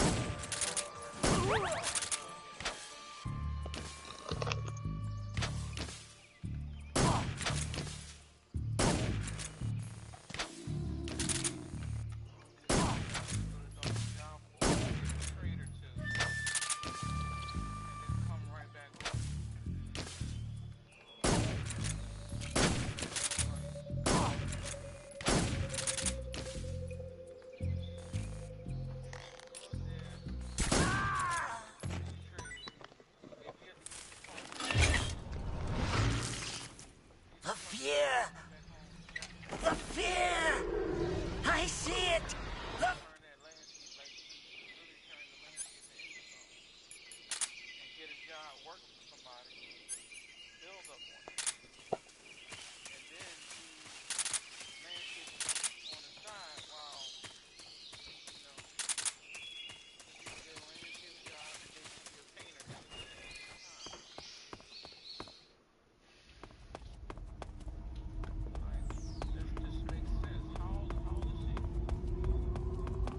The fear! The fear! I see it! The...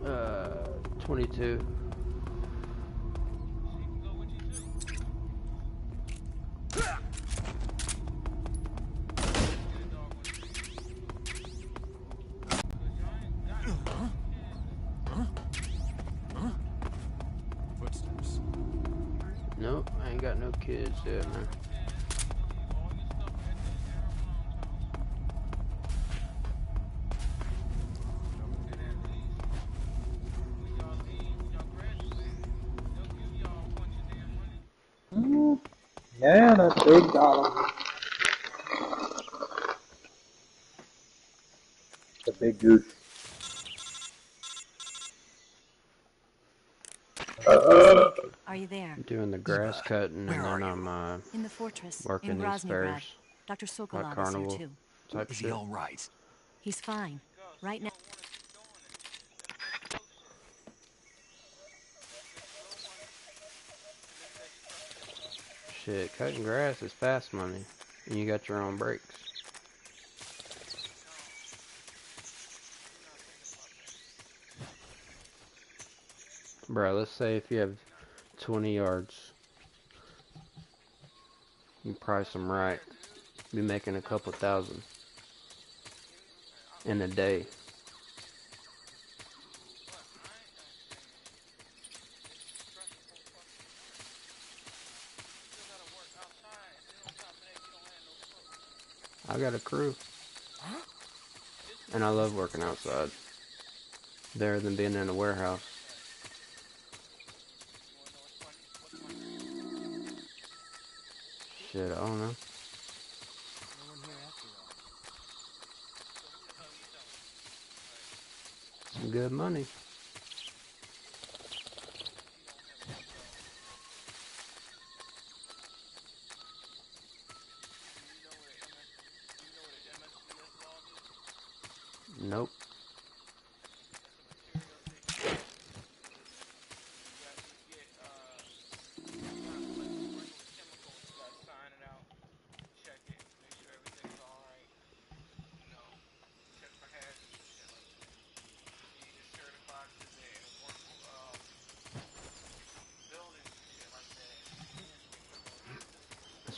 Uh, 22. Footsteps. Nope, I ain't got no kids yet, man. Yeah, that's big dollar. The big goose. Are you there? I'm doing the grass cutting and then I'm in the fortress working in these Groznyj. fairs. Dr. Like Sokolov is carnival here too. type Is shit. he all right? He's fine. Right now. Shit, cutting grass is fast money. And you got your own breaks. Bro, let's say if you have 20 yards, you price them right, be making a couple thousand in a day. I got a crew. And I love working outside. Better than being in a warehouse. Shit, I don't know. Some good money.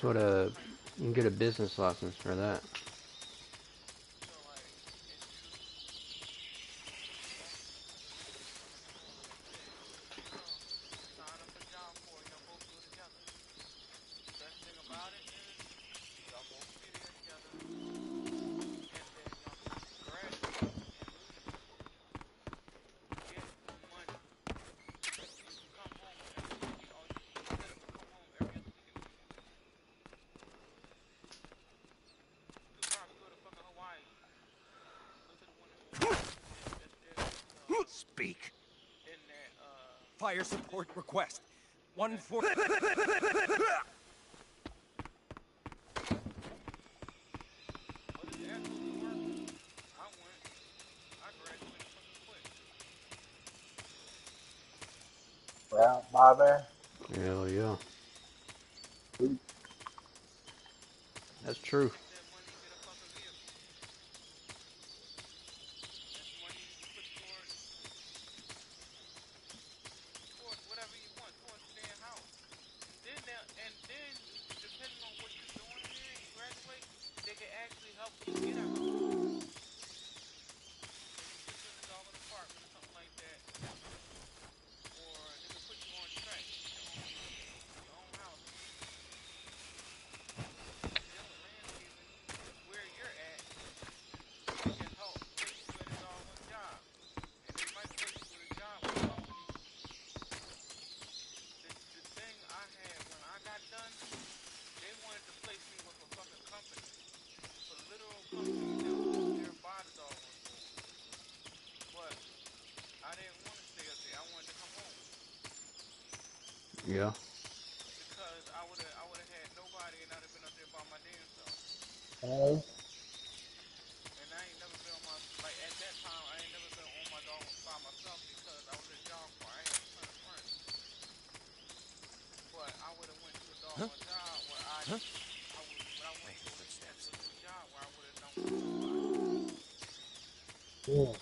That's what you can get a business license for that. Speak. Fire support request. 1-4. Well, Bobby. Hell yeah. That's true. Yeah. Hello? Huh? Huh? I hear footsteps. Yeah.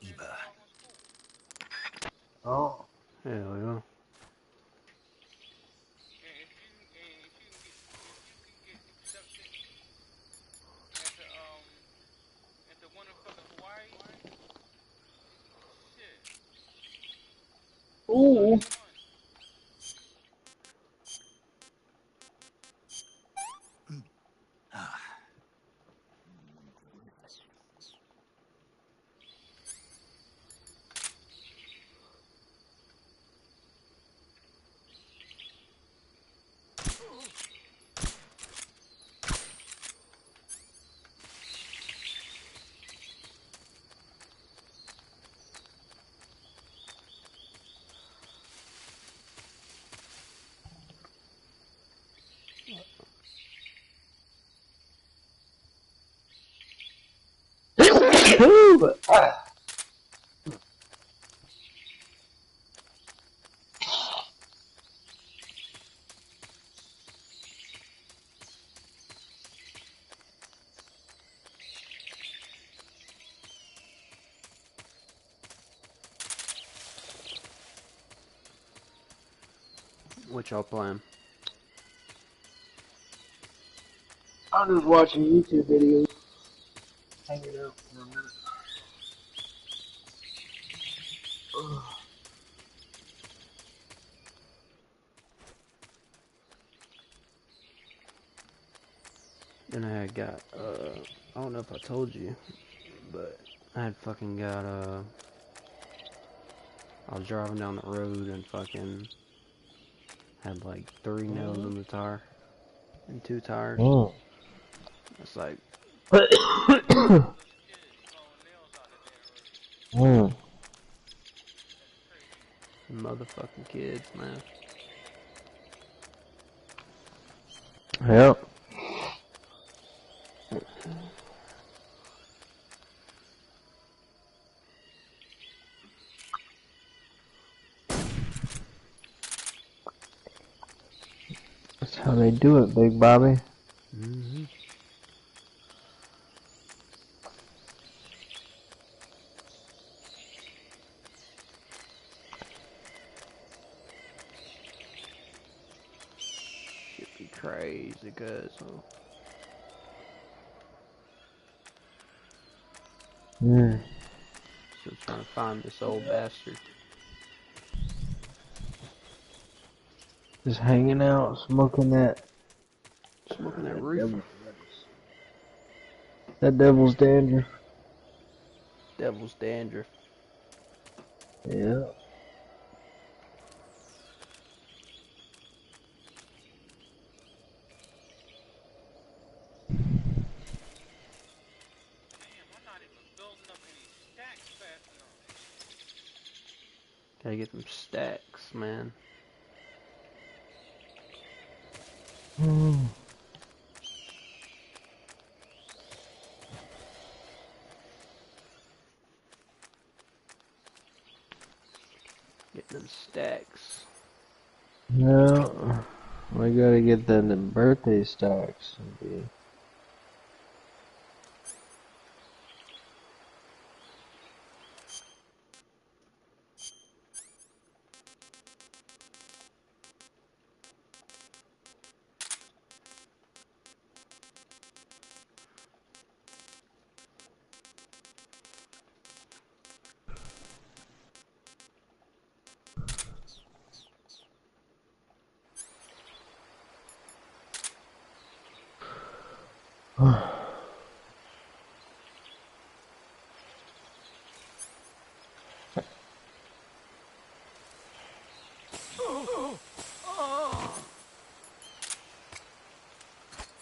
Eva. Oh. Hell yeah. Ooh. Ooh. What y'all playing? I'm just watching YouTube videos. Hanging out for a minute. Ugh. Then I had got, I don't know if I told you, but I had fucking got, I was driving down the road and fucking had like 3 nails in the tire and 2 tires. Mm. It's like... Motherfucking kids, man. Yep. That's how they do it, Big Bobby. Mm-hmm. Should be crazy, cuz. Still trying to find this old bastard. Just hanging out, smoking that reefer. That devil's dandruff. Devil's dandruff. Yeah. Gotta get them stacks, man. Get them stacks. No. We gotta get the birthday stacks.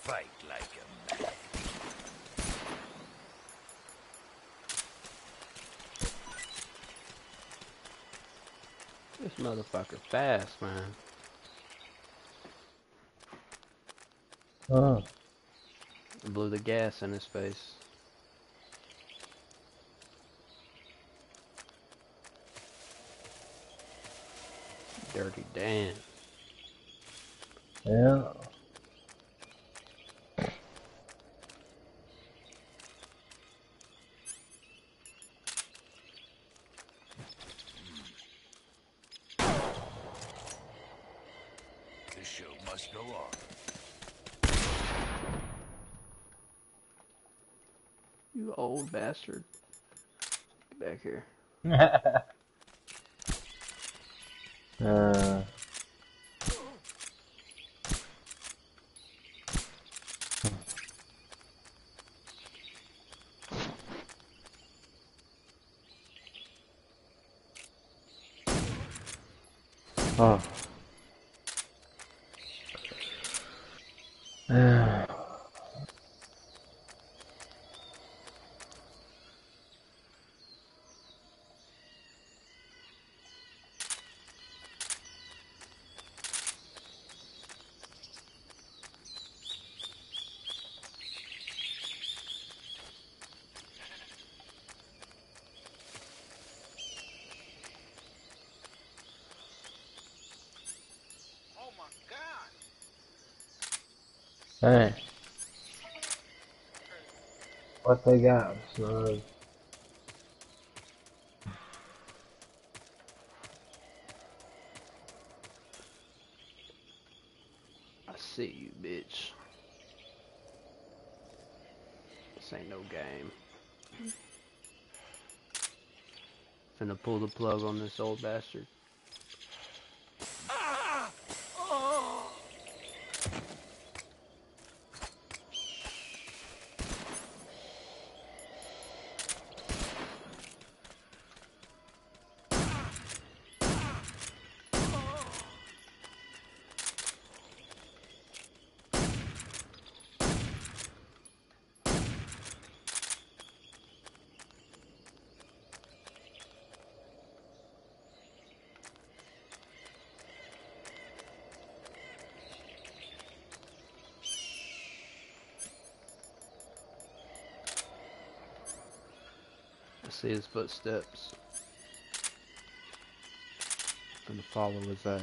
Fight like a man. This motherfucker fast, man. Oh. Blew the gas in his face. Dirty Dan. Yeah. The show must go on. You old bastard. Get back here. Oh. Hey. What they got? So, I see you, bitch. This ain't no game. Finna pull the plug on this old bastard. see his footsteps. Gonna follow his ass.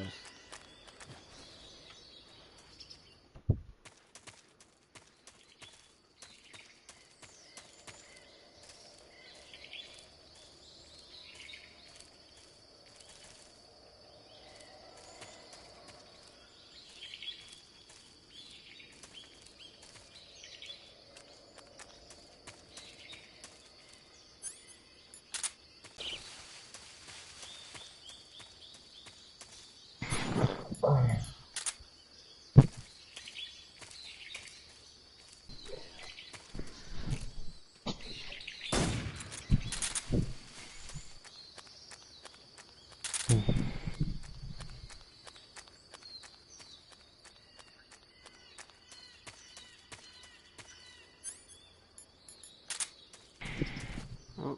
Oh.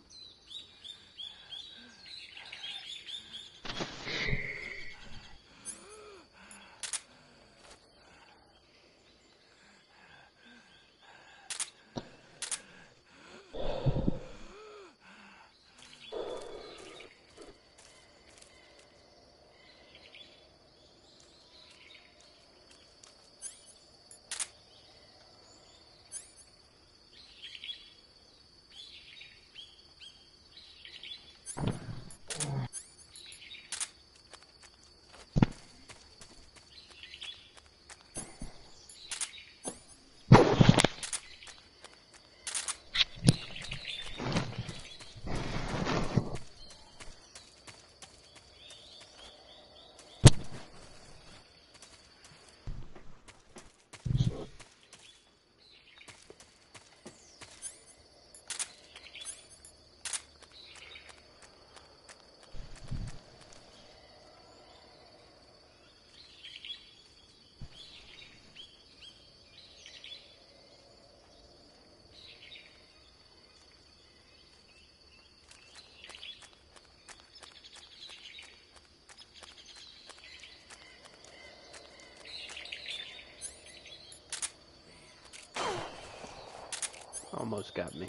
Almost got me.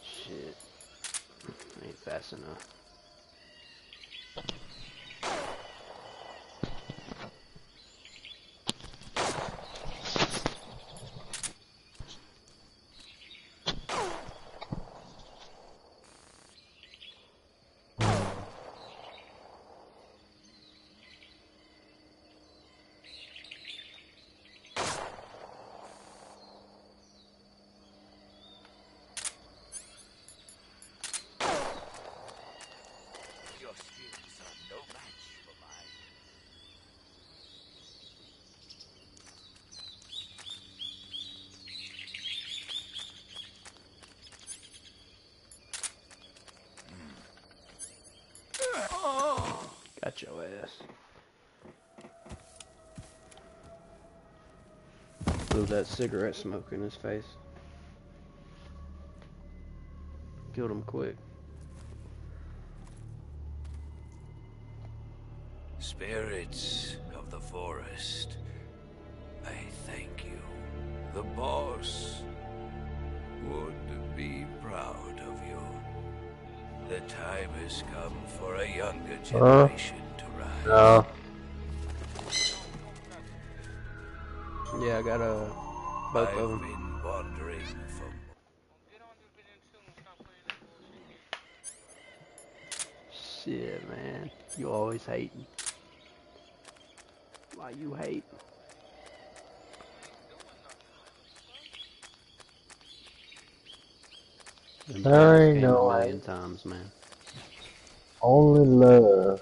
Shit. Ain't fast enough. Your skills are no match for mine. Got your ass. Blew that cigarette smoke in his face. Killed him quick. Spirits of the forest, I thank you. The boss would be proud of you. The time has come for a younger generation to rise. No. Yeah, I got both of them. I've been wandering for Shit, man. You always hating. Why you hate? There ain't Game no a million hate. times, man. Only love.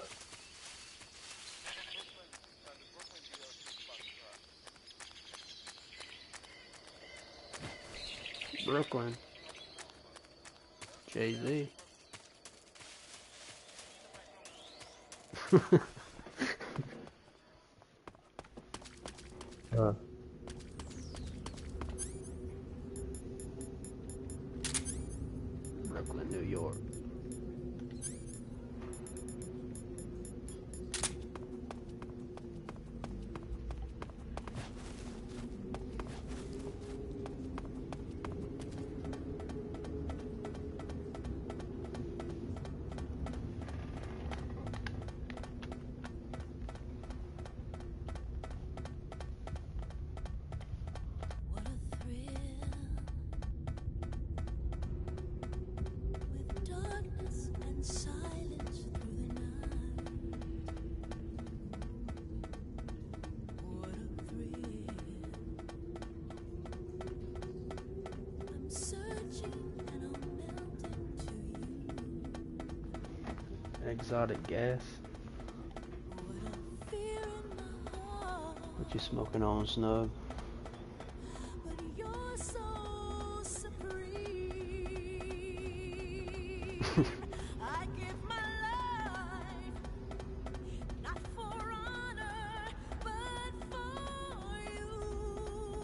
Brooklyn. Jay-Z. Huh. Brooklyn, New York. exotic gas. What you smoking on, Snug?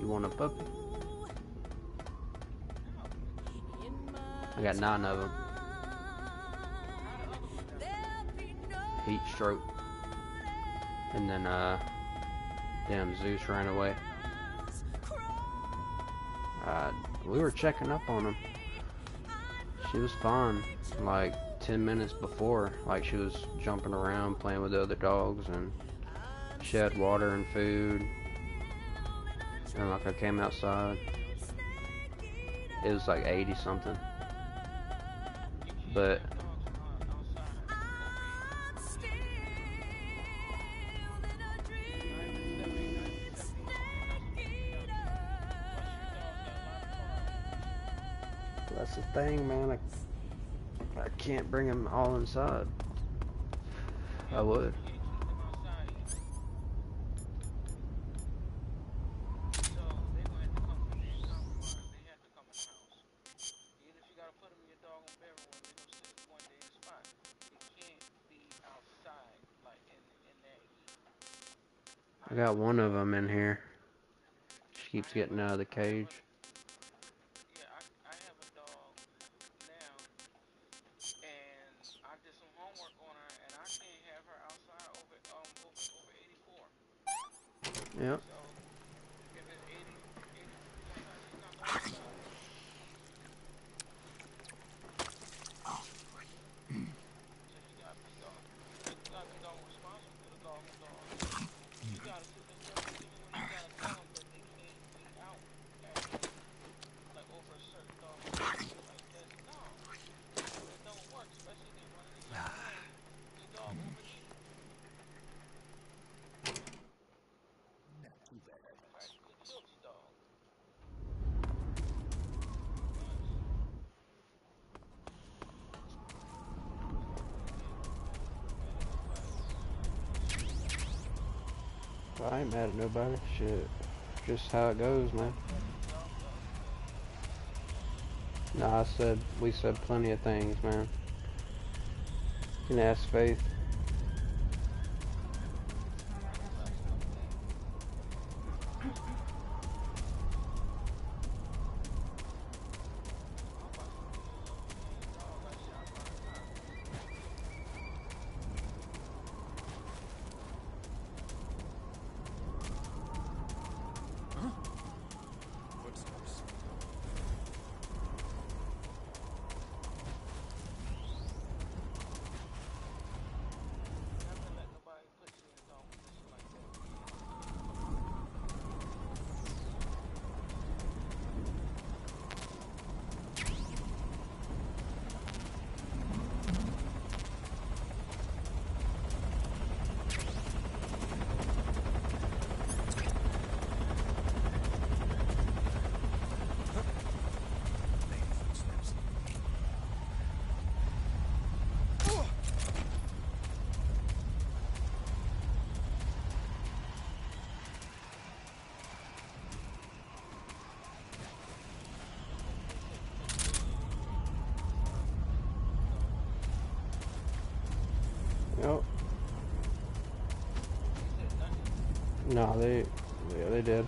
You want a puppy? I got 9 of them. Heat stroke. And then, damn, Zeus ran away. We were checking up on him. She was fine, like 10 minutes before. Like, she was jumping around, playing with the other dogs, and she had water and food. And like, I came outside, it was like 80 something. But that's the thing, man. I can't bring them all inside. I would. I got one of them in here. She keeps getting out of the cage. Yep. I ain't mad at nobody. Shit. Just how it goes, man. Nah, we said plenty of things, man. You can ask Faith. Yep. No, they did.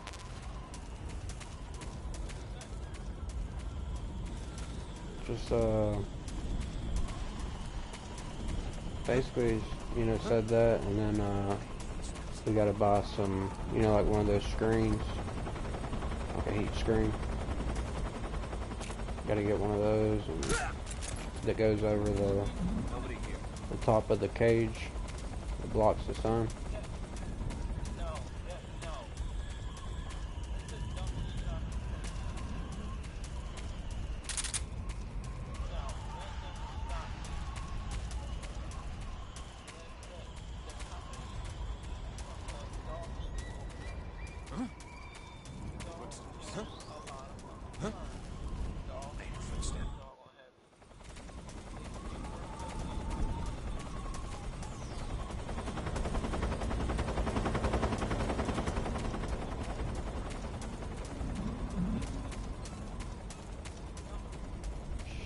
Just basically, you know, said that, and then we gotta buy some, you know, like one of those screens, like a heat screen. Gotta get one of those, and that goes over the top of the cage that blocks the sun.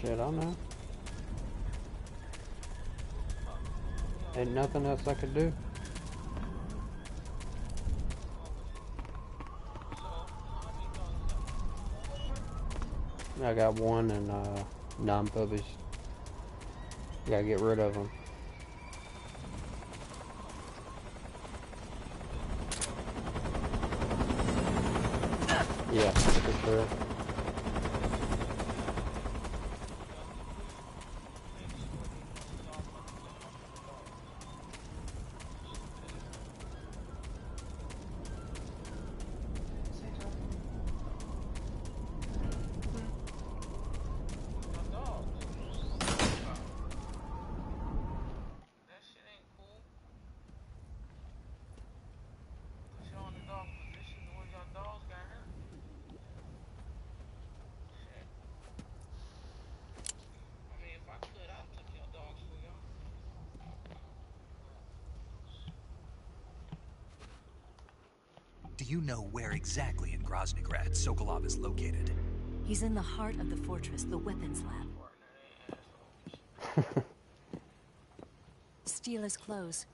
Shit, I don't know. Ain't nothing else I could do. I got one and non-puppies. Gotta get rid of them. Yeah, for sure. Do you know where exactly in Groznygrad Sokolov is located? He's in the heart of the fortress, the weapons lab. Steal his clothes.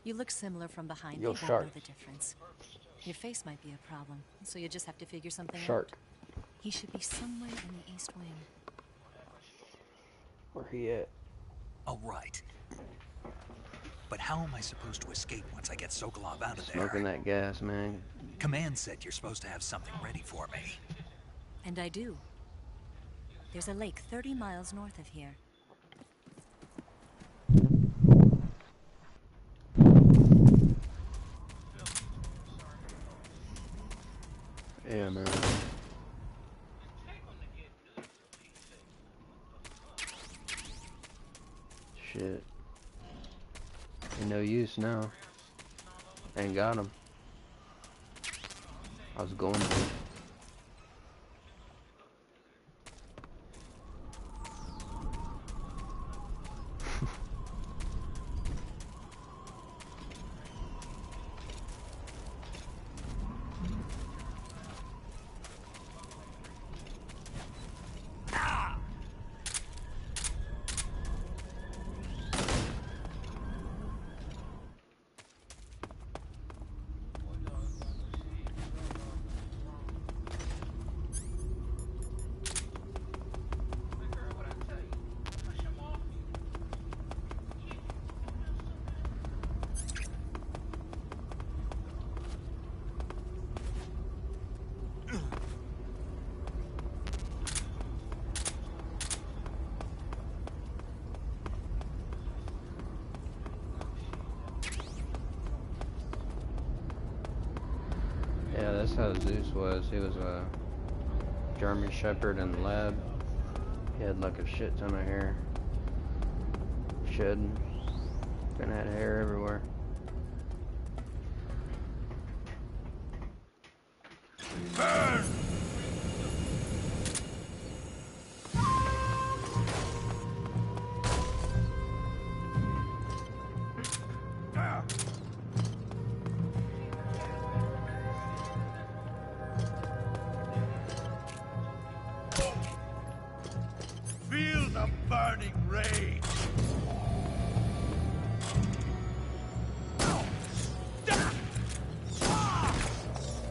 You look similar from behind. Yo, You won't shark. know the difference. Your face might be a problem, so you just have to figure something Shark. out. He should be somewhere in the East Wing. Where he at? Oh, right. But how am I supposed to escape once I get Sokolov out of there? Smoking that gas, man. Command said you're supposed to have something ready for me. And I do. There's a lake 30 miles north of here. Yeah, man. Shit. Ain't no use now. Ain't got him. I was going to. Yeah, that's how Zeus was. He was a German Shepherd in the lab. He had like a shit ton of hair. Shedding. And had hair everywhere. Burn! Feel the burning rage!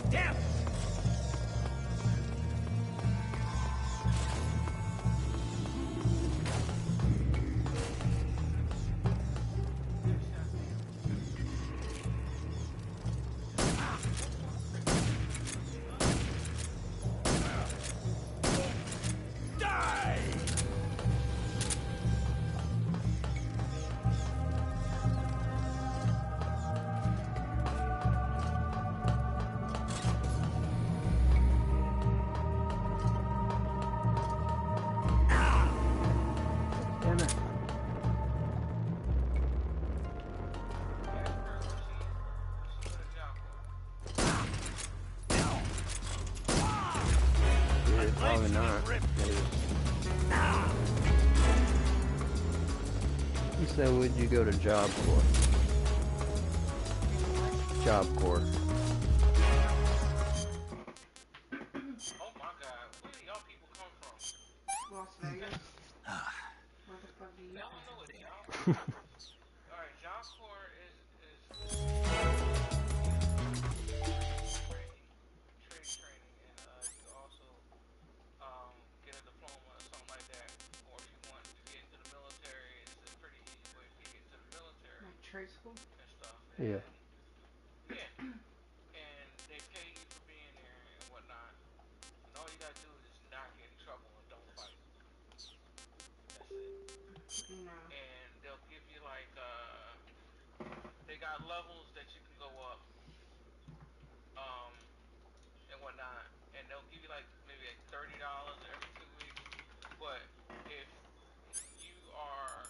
Damn! Die! Damn it. Yeah, probably not. You said, would you go to Job Corps? Job Corps. Oh my god, where do y'all people come from? Alright, Job Corps is training, and you can also get a diploma or something like that. Or if you want to get into the military, it's a pretty easy way to get into the military. Like trade school? And stuff. And, Yeah. yeah. And they pay you for being there and whatnot. And all you gotta do is just not get in trouble and don't fight. That's it. No. And they'll give you like they got levels that you can go up, um, and whatnot, and they'll give you like maybe like $30 every 2 weeks. But if you are